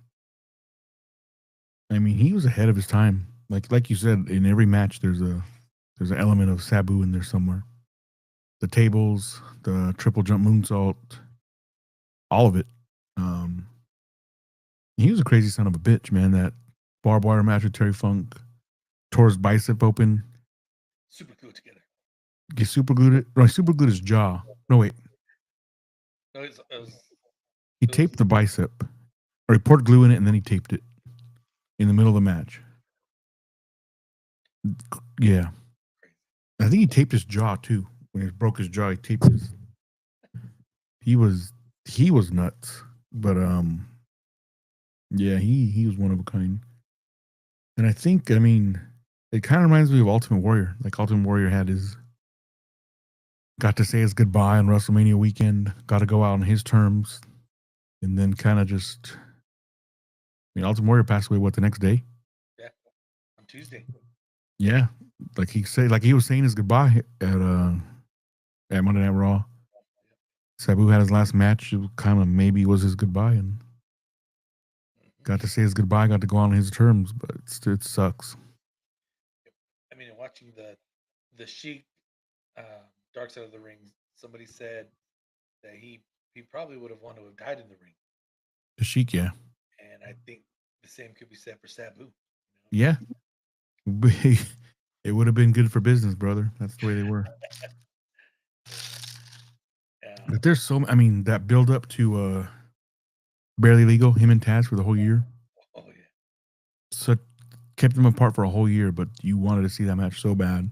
I mean, he was ahead of his time. Like you said, in every match there's an element of Sabu in there somewhere. The tables, the triple jump moonsault, all of it. He was a crazy son of a bitch, man. That barbed wire match with Terry Funk, tore his bicep open. Super glued together. He super glued it. No, he super glued his jaw. No, wait. No, He taped the bicep, or he poured glue in it and then he taped it in the middle of the match. Yeah, I think he taped his jaw too. When he broke his jaw, he taped his. He was nuts, but yeah, he was one of a kind. And I mean, it kind of reminds me of Ultimate Warrior. Like Ultimate Warrior got to say his goodbye on WrestleMania weekend, got to go out on his terms, and then kind of just. I mean, Ultimate Warrior passed away the next day? Yeah, on Tuesday. Yeah, like he was saying his goodbye at Monday Night Raw. Sabu had his last match. It kind of maybe was his goodbye, and got to say his goodbye. Got to go on his terms, but it sucks. I mean, watching the Sheik Dark Side of the Ring, somebody said that he probably would have wanted to have died in the ring. The Sheik, yeah. And I think the same could be said for Sabu. Yeah. It would have been good for business, brother. That's the way they were. But there's I mean, that build up to Barely Legal, him and Taz for the whole year. Oh yeah. So kept them apart for a whole year, but you wanted to see that match so bad.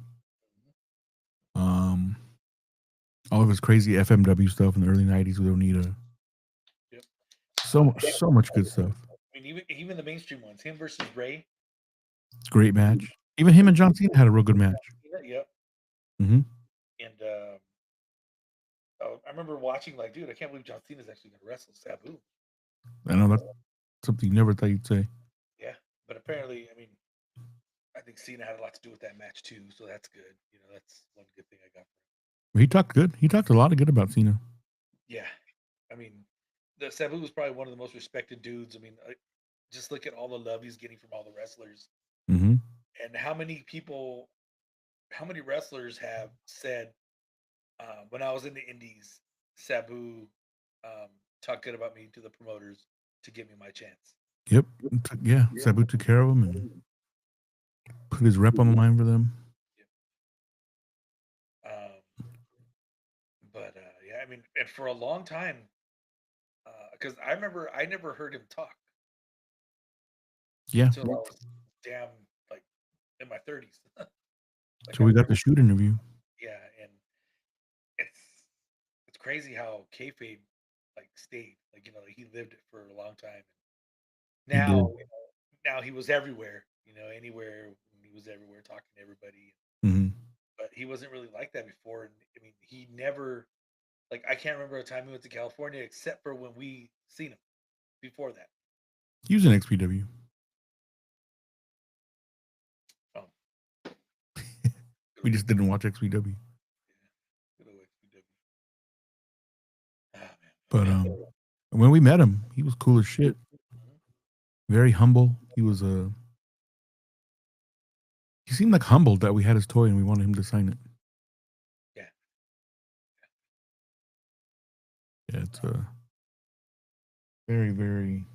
All of his crazy FMW stuff in the early '90s with Onita. Yep. So much good stuff. I mean, even the mainstream ones, him versus Ray. Great match. Even him and John Cena had a real good match. Yep. Mm-hmm. And I remember watching, like, dude, I can't believe John Cena's actually going to wrestle Sabu. I know that's something you never thought you'd say. Yeah, but apparently, I mean, I think Cena had a lot to do with that match too, so that's good. You know, that's one good thing I got from him. He talked good. He talked a lot of good about Cena. Yeah, I mean, the Sabu was probably one of the most respected dudes. I mean, just look at all the love he's getting from all the wrestlers, mm-hmm. and how many wrestlers have said when I was in the Indies, Sabu talked good about me to the promoters to give me my chance. Yep. Yeah, Sabu took care of him and put his rep on the line for them. But yeah, I mean, and for a long time, because I remember I never heard him talk. Yeah. Until I was damn like in my 30s. Like, so we got the shoot interview. Yeah, and it's crazy how kayfabe like stayed. Like, you know, he lived it for a long time. Now, now he was everywhere. You know, anywhere he was everywhere, talking to everybody. Mm-hmm. But he wasn't really like that before. And I mean, he never, like, I can't remember a time he went to California except for when we seen him. Before that, he was in XPW. Oh. We just didn't watch XPW. But when we met him, he was cool as shit. Very humble. He seemed like humbled that we had his toy and we wanted him to sign it. Yeah. Yeah, it's very, very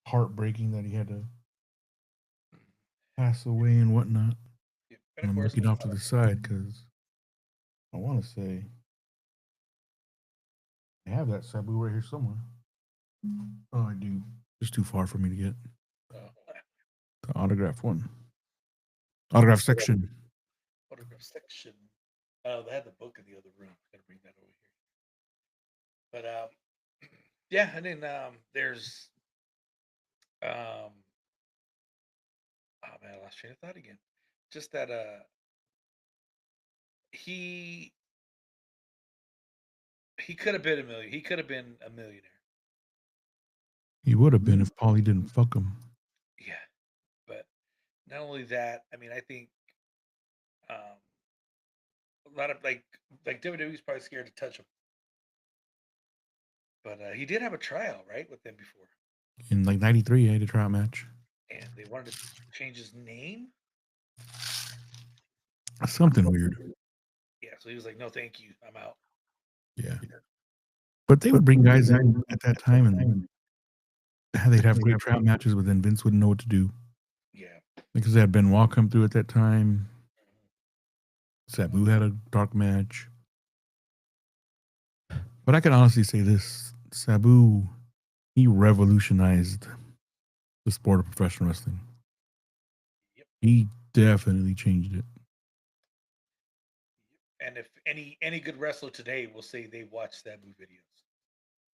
heartbreaking that he had to pass away and whatnot. Yeah. And I'm looking off to the side because I want to say I have that Sabu right here somewhere. Oh, I do. It's too far for me to get. The autograph one. Autograph section. Autograph section. Oh, they had the book in the other room. Gotta bring that over here. But yeah, and then there's oh man, I lost train of thought again. Just that he could have been a million. He could have been a millionaire. He would have been if Paulie didn't fuck him. Yeah, but not only that. I mean, I think a lot of like WWE's probably scared to touch him. But he did have a tryout, right, with them before, In like '93, he had a tryout match. and they wanted to change his name. Something weird. Yeah, so he was like, "No, thank you, I'm out." Yeah. But they would bring guys in at that time and they'd have great tryout matches, but then Vince wouldn't know what to do. Yeah. Because they had Benoit come through at that time. Sabu had a dark match. But I can honestly say this. Sabu, he revolutionized the sport of professional wrestling. Yep. He definitely changed it. And if any good wrestler today will say they watched Sabu videos.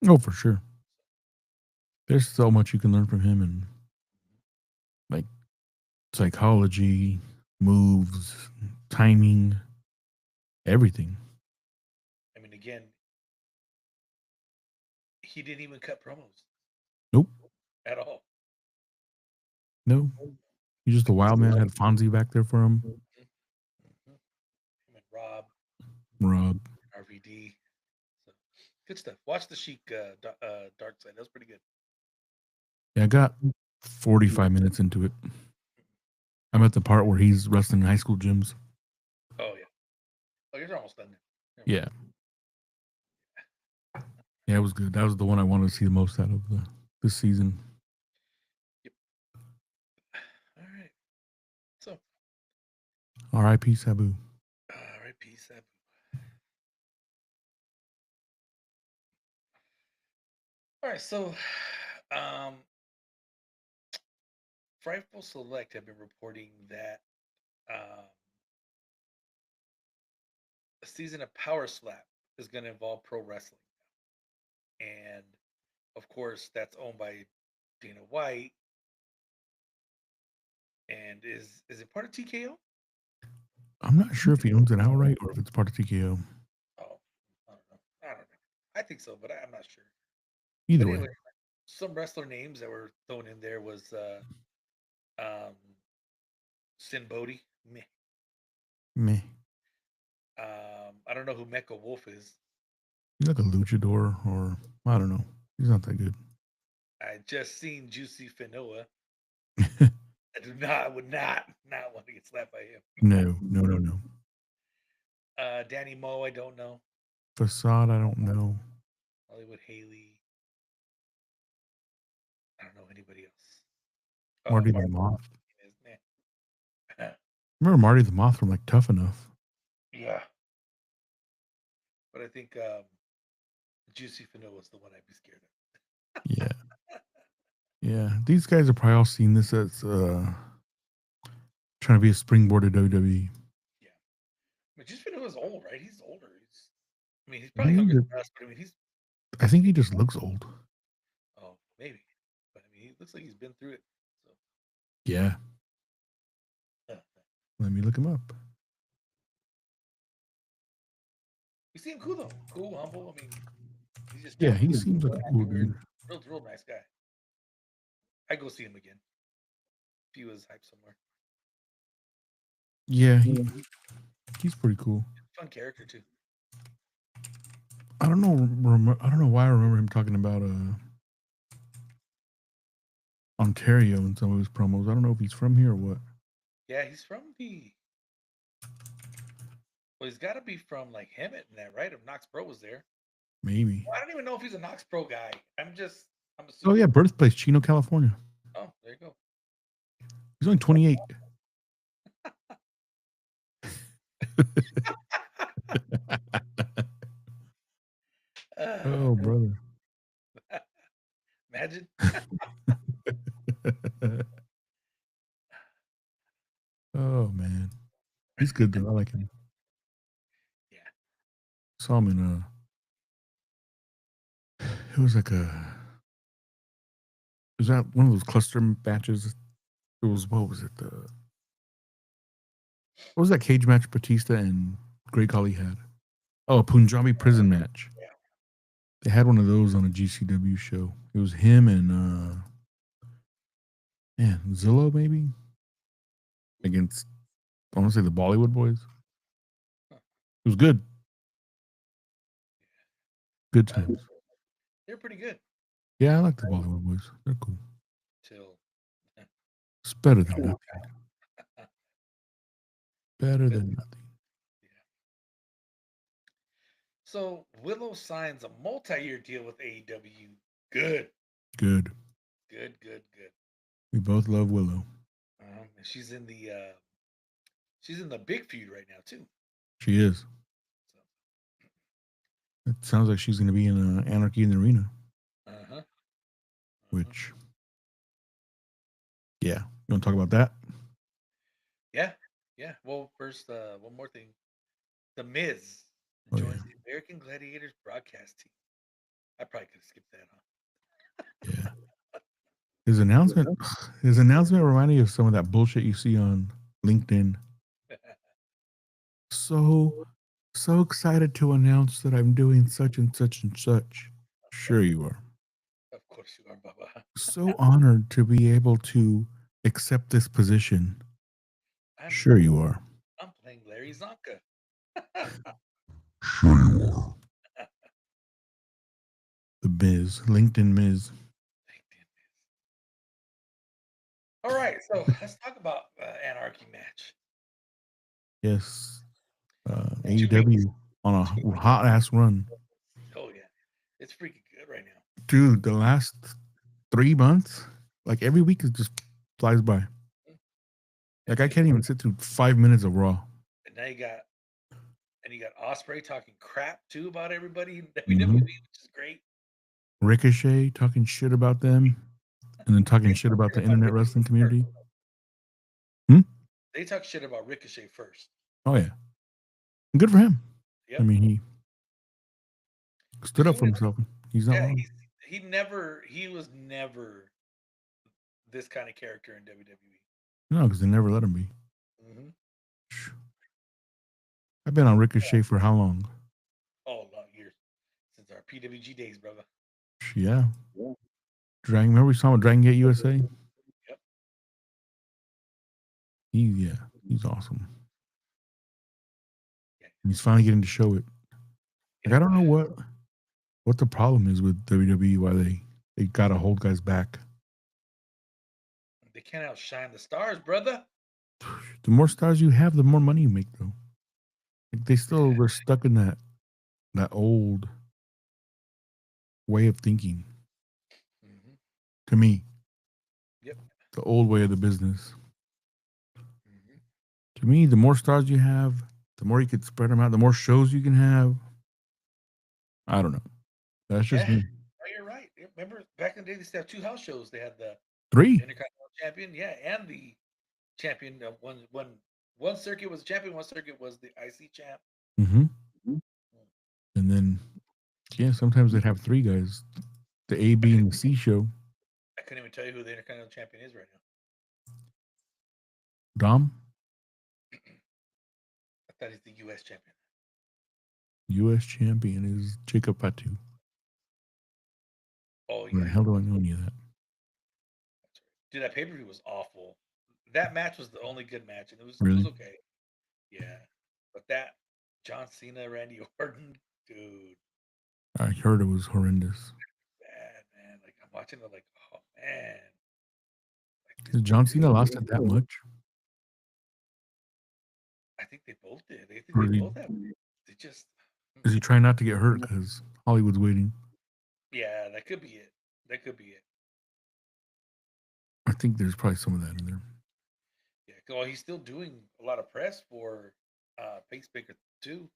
Oh, for sure. There's so much you can learn from him and like psychology, moves, timing, everything. I mean, again, he didn't even cut promos. Nope. At all. No. He's just a wild man. Had Fonzie back there for him. Mm-hmm. Him and Rob. RVD. So, good stuff. Watch the Sheik Dark Side. That was pretty good. Yeah, I got 45 minutes into it. I'm at the part where he's wrestling in high school gyms. Oh, yeah. Oh, you're almost done. Yeah. Yeah, it was good. That was the one I wanted to see the most out of this season. Yep. All right. So. R.I.P. Sabu. R.I.P. Sabu. All right. So, Frightful Select have been reporting that a season of Power Slap is going to involve pro wrestling. And of course, that's owned by Dana White. And is it part of TKO? I'm not sure if he owns it outright or if it's part of TKO. Oh, I don't know. I think so, but I'm not sure. Either but anyway, way, some wrestler names that were thrown in there was Sin Bodhi. Meh. Meh. I don't know who Mecha Wolf is. He's like a luchador, or I don't know. He's not that good. I just seen Juicy Finoa. I would not want to get slapped by him. No. Danny Moe, I don't know. Facade, I don't know. Hollywood Haley. I don't know anybody else. Marty the Moth. Nah. Remember Marty the Moth from like Tough Enough? Yeah. But I think Juicy Finoa was the one I'd be scared of. Yeah. Yeah. These guys have probably all seen this as trying to be a springboard to WWE. Yeah. But Juicy Finoa's old, right? He's older. He's probably younger than us, but I think he just looks old. Oh, maybe. But he looks like he's been through it. So. Yeah. Let me look him up. You seem cool though. Cool, humble. He's just he seems like a cool dude. Real nice guy. I go see him again. If he was hyped somewhere. Yeah, he's pretty cool. Fun character too. I don't know why I remember him talking about Ontario in some of his promos. I don't know if he's from here or what. Yeah, he's from the. Well, he's got to be from like Hemet and that, right? If Knox Pro was there. Maybe. Well, I don't even know if he's a Knox Pro guy. I'm assuming. Oh yeah, birthplace Chino, California. Oh, there you go. He's only 28. Oh, brother. Imagine. Oh man, he's good though. I like him. Yeah. Saw him in it was like was that one of those cluster matches? It was, what was it? What was that cage match Batista and Great Khali had? Oh, a Punjabi prison match. Yeah. They had one of those on a GCW show. It was him and Zillow maybe against, I want to say the Bollywood Boys. Huh. was good. Good Uh, times. they're pretty good Yeah, I like the Bollywood boys. They're cool. till It's better than nothing. Better But, than nothing. yeah. So Willow signs a multi-year deal with AEW. Good, Good. good, good, good. We both love Willow. And she's in the big feud right now too. She is. So, It sounds like she's going to be in Anarchy in the Arena, uh-huh. which, yeah. You want to talk about that? Yeah, yeah. Well, first, one more thing. The Miz Oh, joins yeah. the American Gladiators broadcast team. I probably could have skipped that, Yeah. His announcement reminded me of some of that bullshit you see on LinkedIn. huh? So excited to announce that I'm doing such and such and such. Sure you are. Of course you are, Baba. So honored to be able to accept this position. Sure you are. I'm playing Larry Zonka. Sure you are. The Miz, LinkedIn Miz. All right, so let's talk about Anarchy match. Yes. 2 weeks. AEW on a hot ass run. Oh yeah, it's freaking good right now. Dude, the last 3 months, like every week is just flies by. Like I can't even sit through 5 minutes of Raw. And now you got Osprey talking crap too about everybody in WWE, Mhm. which is great. Ricochet talking shit about them, and then talking shit about the internet wrestling community. They talk shit about Ricochet first. Oh yeah, good for him. Yep. I mean, he stood up for himself. He's not Yeah, wrong. he was never this kind of character in WWE. No, because they never let him be. Mm-hmm. I've been on Ricochet for how long? Oh, a lot of years since our PWG days, brother. Yeah. Dragon. Remember we saw him at Dragon Gate USA? Yep. He's awesome. Yeah. And he's finally getting to show it. Like, I don't know what the problem is with WWE. Why they gotta hold guys back. They can't outshine the stars, brother. The more stars you have, the more money you make, though. Like they're stuck in that old way of thinking. Mm-hmm. To me, Yep. the old way of the business. Mm-hmm. To me, the more stars you have, the more you could spread them out, the more shows you can have. I don't know. That's just Yeah. me. Oh, you're right. Remember back in the day, they used to have 2 house shows. They had the 3. Intercontinental Champion, yeah, and the champion. One circuit was champion, one circuit was the IC champ. Mm-hmm. And then, yeah, sometimes they'd have 3 guys. The A, B, and the C show. I couldn't even tell you who the Intercontinental Champion is right now. Dom, I thought he's the U.S. champion. U.S. champion is Jacob Fatu. Oh Where yeah, the hell do I know any of that? dude, that pay per view was awful. That match was the only good match, and it was Really? okay. Yeah, but that John Cena, Randy Orton, dude, I heard it was horrendous. bad man. Like I'm watching it, like oh man, like, Did John Cena lasted that much? I think they both did. I think Or they both have. They just is he trying not to get hurt because Hollywood's waiting? yeah, that could be it. That could be it. I think there's probably some of that in there. Yeah, well, he's still doing a lot of press for Pacemaker 2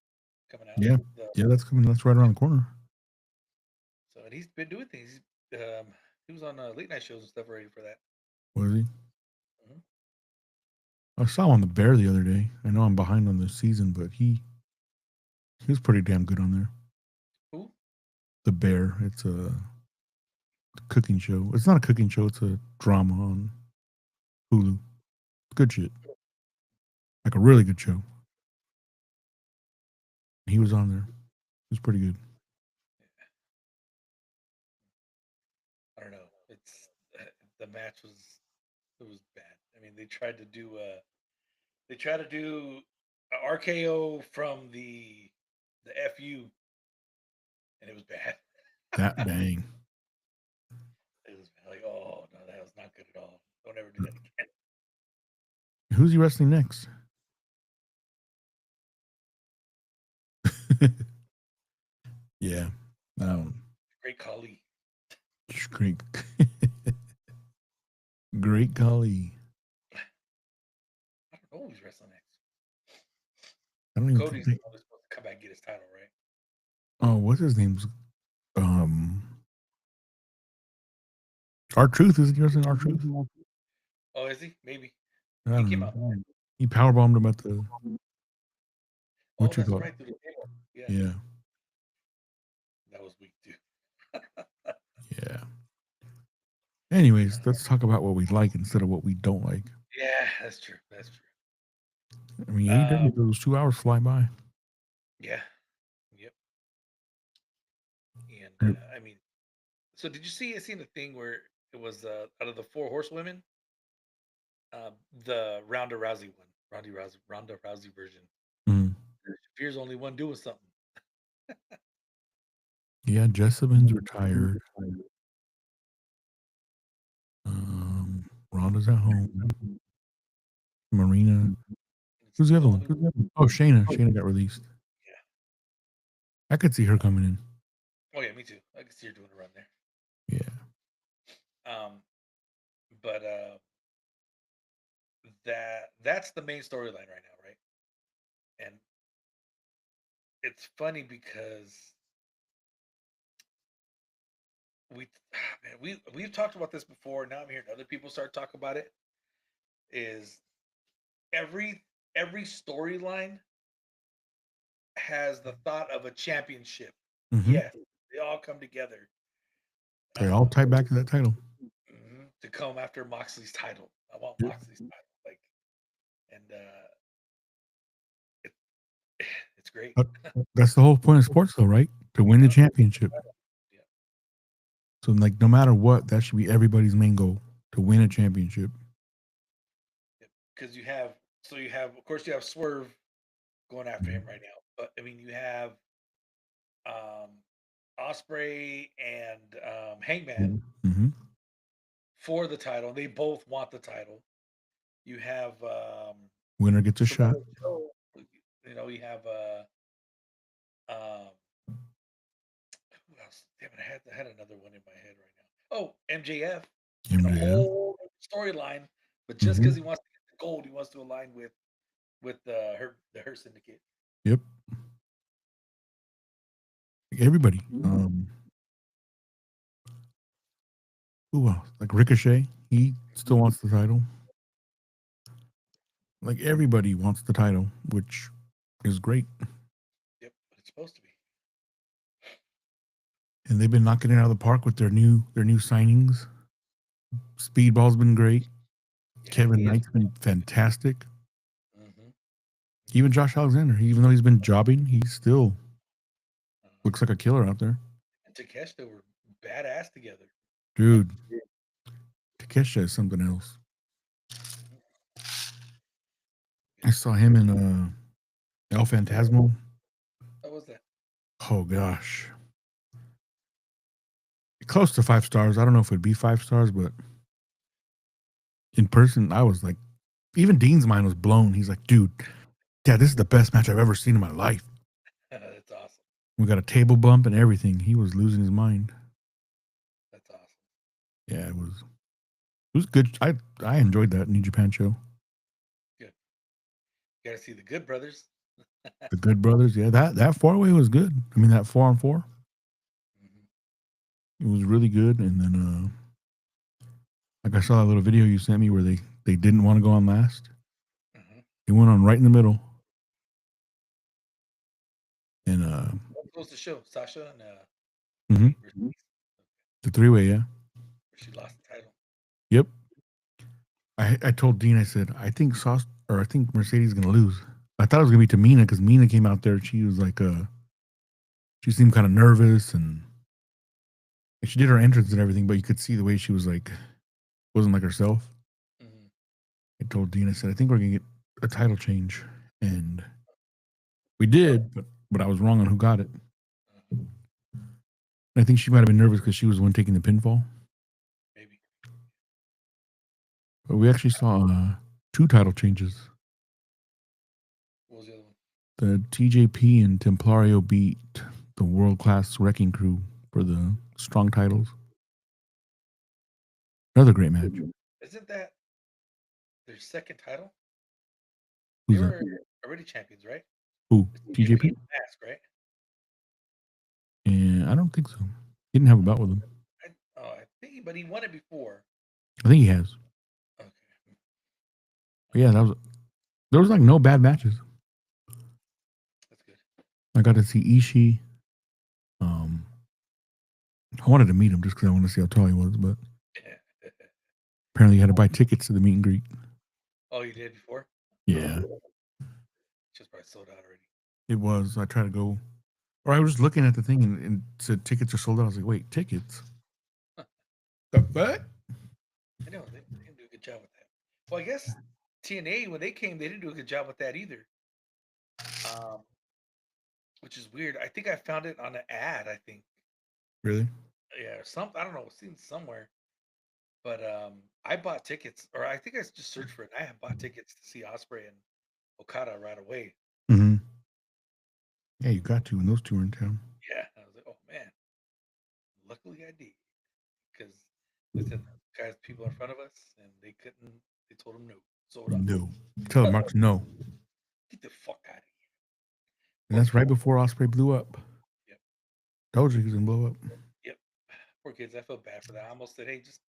coming out. Yeah, yeah, that's coming. That's right around the corner. So and he's been doing things. He was on late night shows and stuff already for that. Was he? Mhm. I saw him on the Bear the other day. I know I'm behind on the season, but he was pretty damn good on there. Who? The Bear. It's a cooking show. It's not a cooking show. It's a drama on Hulu. Good shit. Like a really good show. He was on there. It was pretty good. I don't know. It's the match was bad. I mean, they tried to do a RKO from the FU, and it was bad. That dang. It was like, oh no, that was not good at all. Don't ever do that again. Who's he wrestling next? Yeah. Great Khali. Great. Great golly. I don't know who's wrestling next. I don't even Cody's think only supposed to come back and get his title, right? Oh, what's his name's R-Truth, isn't he wrestling R-Truth? Oh, is he? Maybe. I He don't came know. out. He powerbombed him at the Oh, what you that's call it? right. Through the table. Yeah. Yeah. That was weak too. Yeah. Anyways, let's talk about what we like instead of what we don't like. Yeah, that's true. That's true. I mean, AEW, those 2 hours fly by. Yeah. Yep. And I mean, so did you see? I seen a thing where it was out of the 4 horsewomen, the Ronda Rousey one, Ronda Rousey version. Mm. Fear's only one doing something. Yeah, Jessamyn's retired. Ronda's at home. Marina. Who's the other one? Oh, Shayna. Shayna got released. Yeah. I could see her coming in. Oh yeah, me too. I can see her doing a run there. Yeah. But that's the main storyline right now, right? And it's funny because we've talked about this before. Now I'm hearing other people start talking about it. Is every storyline has the thought of a championship. Mm-hmm. Yes, they all come together. They all tie back to that title. To come after Moxley's title. I want Moxley's title. Like, and it's great. But that's the whole point of sports, though, right? To win the championship. Yeah. So, like, no matter what, that should be everybody's main goal, to win a championship. Because you have, of course, you have Swerve going after him right now. But I mean, you have Ospreay and Hangman for the title. They both want the title. You have winner gets a shot. You know, you have who else? Damn it, I had another one in my head right now. Oh, MJF. And a whole storyline, but just because he wants to get the gold, he wants to align with her syndicate. Yep. Everybody. Who else? Like Ricochet, he still wants the title. Like everybody wants the title, which is great. Yep, it's supposed to be. And they've been knocking it out of the park with their new signings. Speedball's been great. Yeah, Kevin Knight's been fantastic. Even Josh Alexander, even though he's been jobbing, he still looks like a killer out there. And Takeshita were badass together. Dude, Takeshita is something else. I saw him in El Phantasmo. How was that? Oh gosh. Close to 5 stars. I don't know if it'd be 5 stars, but in person, I was like, even Dean's mind was blown. He's like, dude, Dad, this is the best match I've ever seen in my life. That's awesome. We got a table bump and everything. He was losing his mind. That's awesome. Yeah, it was good. I enjoyed that New Japan show. Good. You got to see the Good Brothers. The Good Brothers, yeah. That 4-way was good. I mean, that 4-on-4. It was really good. And then, like I saw that little video you sent me where they didn't want to go on last. They went on right in the middle. And what was the show? Sasha and the 3-way, yeah. She lost the title. Yep. I told Dean, I said, I think Mercedes is gonna lose. I thought it was gonna be Tamina because Mina came out there. She was like she seemed kind of nervous and she did her entrance and everything, but you could see the way she was like wasn't like herself. I told Dean, I said, I think we're gonna get a title change. And We did, but I was wrong on who got it. Uh, I think she might have been nervous because she was the one taking the pinfall. maybe. But we actually saw 2 title changes. What was the other one? The TJP and Templario beat the World Class Wrecking Crew for the strong titles. Another great match. Isn't that their second title? They Who's that? were already champions, right? Who? It's TJP TJP? and Mask, right? And I don't think so. He didn't have a bout with him. I think, but he won it before. I think he has. Okay. But yeah, there was like no bad matches. That's good. I got to see Ishii. I wanted to meet him just because I wanted to see how tall he was, but apparently you had to buy tickets to the meet and greet. Oh, you did before? Yeah. Just probably sold out already. It was. I tried to go, or I was just looking at the thing and said tickets are sold out. I was like, wait, tickets? The fuck? I know they didn't do a good job with that. Well, I guess TNA when they came, they didn't do a good job with that either. Which is weird. I think I found it on an ad. I think. Really? Yeah, I don't know, seen somewhere. But I bought tickets, or I think I just searched for it. I have bought tickets to see Osprey and Okada right away. Mm-hmm. Yeah, you got to when those two were in town. Yeah, I was like, oh man, luckily I did, because they said guys, people in front of us, and they couldn't. They told them no, sold out. No. Tell them, Marks, no. Get the fuck out of here. And that's right before Osprey blew up. Yep. Told you he was gonna blow up. Yep. Poor kids. I feel bad for that. I almost said, hey, just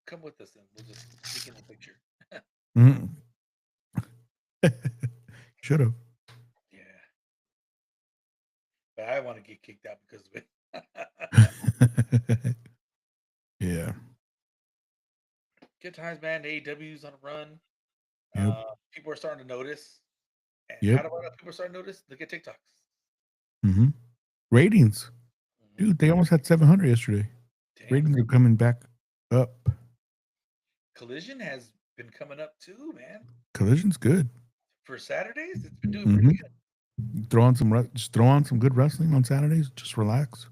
come with us, and we'll just take in the picture. Mm-hmm. Should have. Yeah. But I want to get kicked out because of it. Yeah. Good times, man. AEW's on a run. Yep. People are starting to notice. And Yep. how do I know people are starting to notice? Look at TikToks. Mm-hmm. Ratings. Mhm. Dude, they almost had 700 yesterday. Damn. Ratings are coming back up. Collision has been coming up too, man. Collision's good. For Saturdays, it's been doing pretty good. Just throw on some good wrestling on Saturdays. Just relax.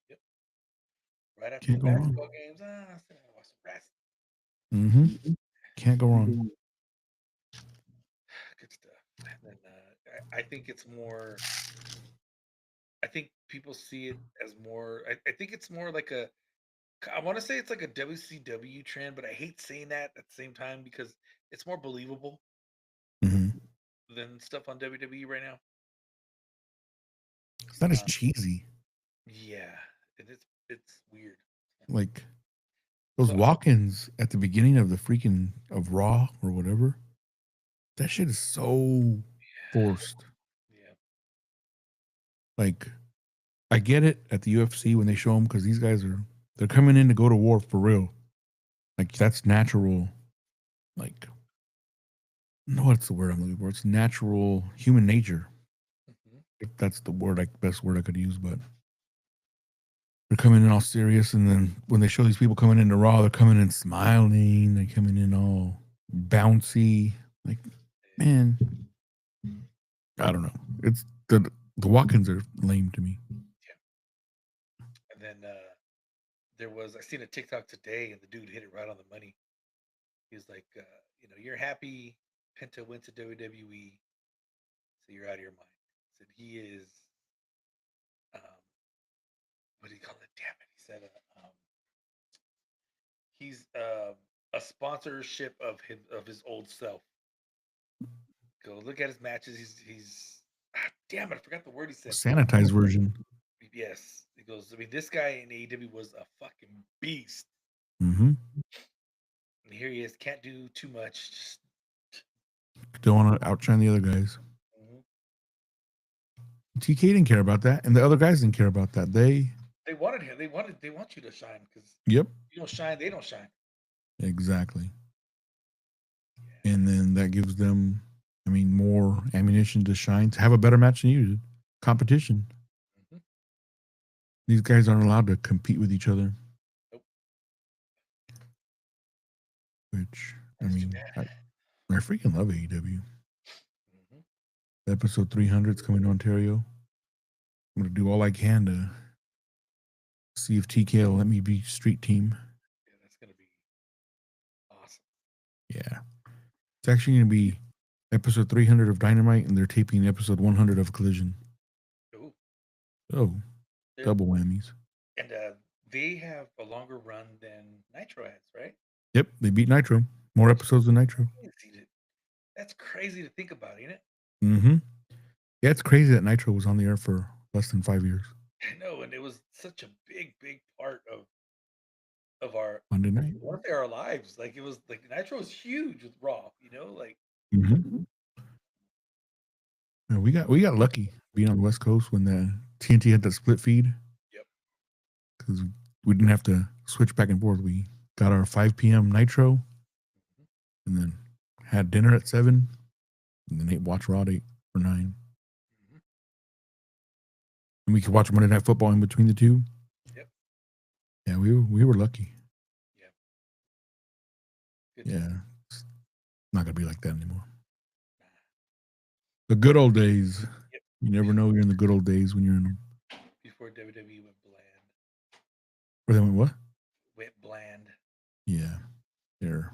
Yep. Right after Can't the go wrong. basketball games, I still gotta watch some wrestling. Mm-hmm. Can't go wrong. Good stuff. And then I think it's more. I think people see it as more. I think it's more like a. I want to say it's like a WCW trend, but I hate saying that at the same time because it's more believable Mm-hmm. than stuff on WWE right now. It's not as cheesy. Yeah, it's weird. Like those So walk-ins at the beginning of the freaking of Raw or whatever. That shit is so forced. yeah, Like I get it at the UFC when they show them because these guys they're coming in to go to war for real. Like that's natural. Like no, what's the word I'm looking for? It's natural human nature. hmm If that's the best word I could use, but they're coming in all serious, and then when they show these people coming into Raw, they're coming in smiling, they're coming in all bouncy. Like, man, I don't know. It's the walk-ins are lame to me. yeah. And then I seen a TikTok today, and the dude hit it right on the money. He was like, you're happy Penta went to WWE, so you're out of your mind. He said he is, um, what do you call it? Damn it! He said he's a sponsorship of his old self. Go look at his matches. Damn it! I forgot the word he said. Sanitized version. Yes, he goes. I mean, this guy in AEW was a fucking beast. Mm-hmm. And here he is, can't do too much. Just, Don't want to outshine the other guys. mhm. TK didn't care about that, and the other guys didn't care about that. They wanted him. They want you to shine because Yep, you don't shine, they don't shine. exactly. And then that gives them, I mean, more ammunition to shine, to have a better match than you did. Competition. hmm These guys aren't allowed to compete with each other. Nope. Which, I That's too mean, bad. I freaking love AEW. hmm Episode 300 is coming to Ontario. I'm going to do all I can to see if TK will let me be street team. Yeah, that's gonna be awesome. Yeah. It's actually going to be episode 300 of Dynamite, and they're taping episode 100 of Collision. Ooh. Oh, They're- double whammies. And they have a longer run than Nitro has, right? Yep, they beat Nitro. More episodes than Nitro. That's crazy to think about, ain't it? Mm-hmm. Yeah, it's crazy that Nitro was on the air for less than 5 years. I know, and it was such a big part of our Monday night. one of our lives. Like it was like Nitro was huge with Raw, you know, like Mm-hmm. Yeah, we got lucky being on the West Coast when the TNT had that split feed. Yep. Because we didn't have to switch back and forth. We got our 5 p.m. Nitro, and then had dinner at 7, and then watch Raw at 8 or 9. Mm-hmm. And we could watch Monday Night Football in between the two. Yep. Yeah, we were lucky. Good Yeah, time. it's not gonna be like that anymore. The good old days. Yep. You never know you're in the good old days when you're in them. Before WWE went bland. Or they went what? Went bland. Yeah, they're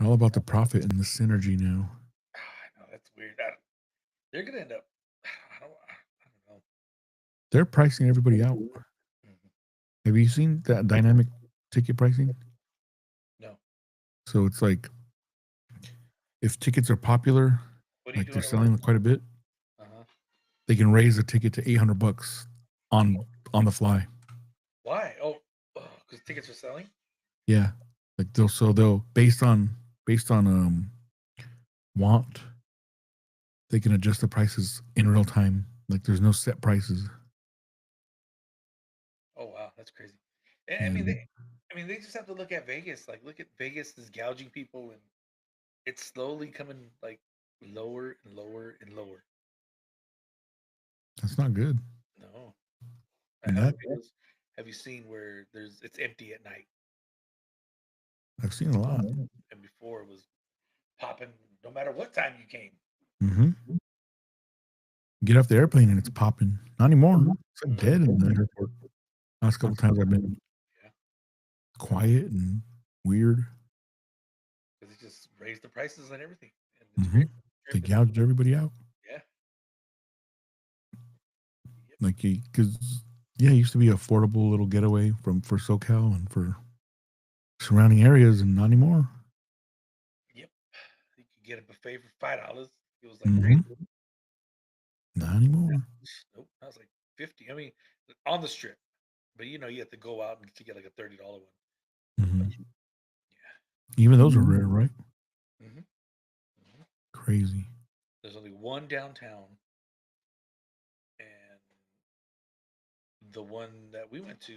all about the profit and the synergy now. I know that's weird. They're gonna end up. I don't know. They're pricing everybody out. Mm-hmm. Have you seen that dynamic ticket pricing? No. So it's like if tickets are popular, like they're selling quite a bit, they can raise the ticket to $800 on the fly. Why? Oh, because tickets are selling. Yeah, like they'll based on want, they can adjust the prices in real time. Like there's no set prices. Oh wow, that's crazy. And, I mean, they just have to look at Vegas. Like, look at Vegas is gouging people, and it's slowly coming like lower and lower and lower. That's not good. No. Have you seen where it's empty at night? I've seen a lot. And before it was popping no matter what time you came. Mm-hmm. Get off the airplane and it's popping. Not anymore. It's like dead in the airport. Last couple times I've been quiet and weird. Because it just raised the prices and everything. And they gouged everybody out. Yeah. Like, because it used to be affordable little getaway for SoCal and for surrounding areas, and not anymore. Yep. You could get a buffet for $5. It was like great. Not anymore. Nope. That was like $50. I mean, on the strip. But you have to go out and to get like a $30 one. Mm-hmm. Yeah. Even those are rare, right? Mm-hmm. Crazy. There's only one downtown, and the one that we went to,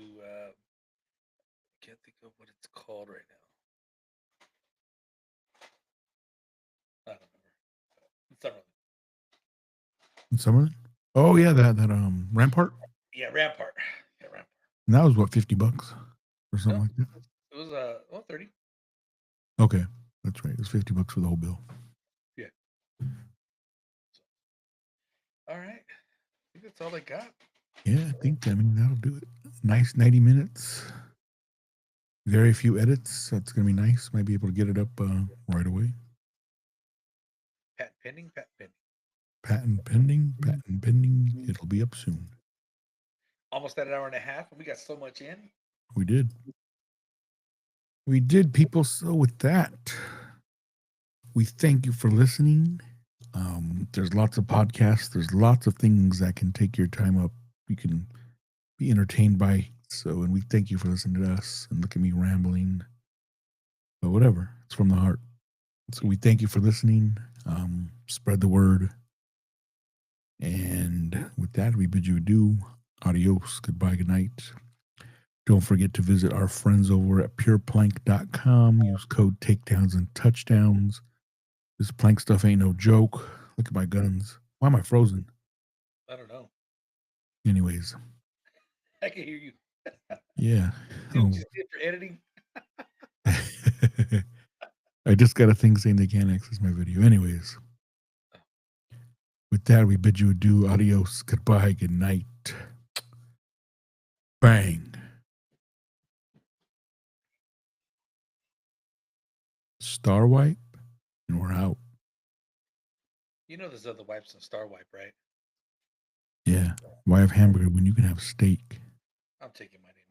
can't think of what it's called right now. I don't remember. In Summerlin? Oh yeah, that Rampart. Yeah, Rampart. Yeah, Rampart. And that was what, $50 or something like that. It was 30. Okay, that's right. It was $50 for the whole bill. Yeah. All right. I think that's all I got. Yeah, I mean that'll do it. Nice 90 minutes. Very few edits. That's gonna be nice. Might be able to get it up right away. Patent pending. Patent pending. It'll be up soon. Almost at an hour and a half, and we got so much in. We did, people. So with that, we thank you for listening. There's lots of podcasts. There's lots of things that can take your time up. You can be entertained by. And we thank you for listening to us. And look at me rambling. But whatever, it's from the heart. So we thank you for listening. Spread the word. And with that, we bid you adieu. Adios. Goodbye. Good night. Don't forget to visit our friends over at pureplank.com. Use code takedowns and touchdowns. This plank stuff ain't no joke. Look at my guns. Why am I frozen? I don't know. Anyways. I can hear you. Yeah. Dude, just did for editing. I just got a thing saying they can't access my video. Anyways. With that, we bid you adieu. Adios. Goodbye. Good night. Bang. Star wipe, and we're out. You know there's other wipes than Star Wipe, right? Yeah. Why have hamburger when you can have steak? I'm taking my name.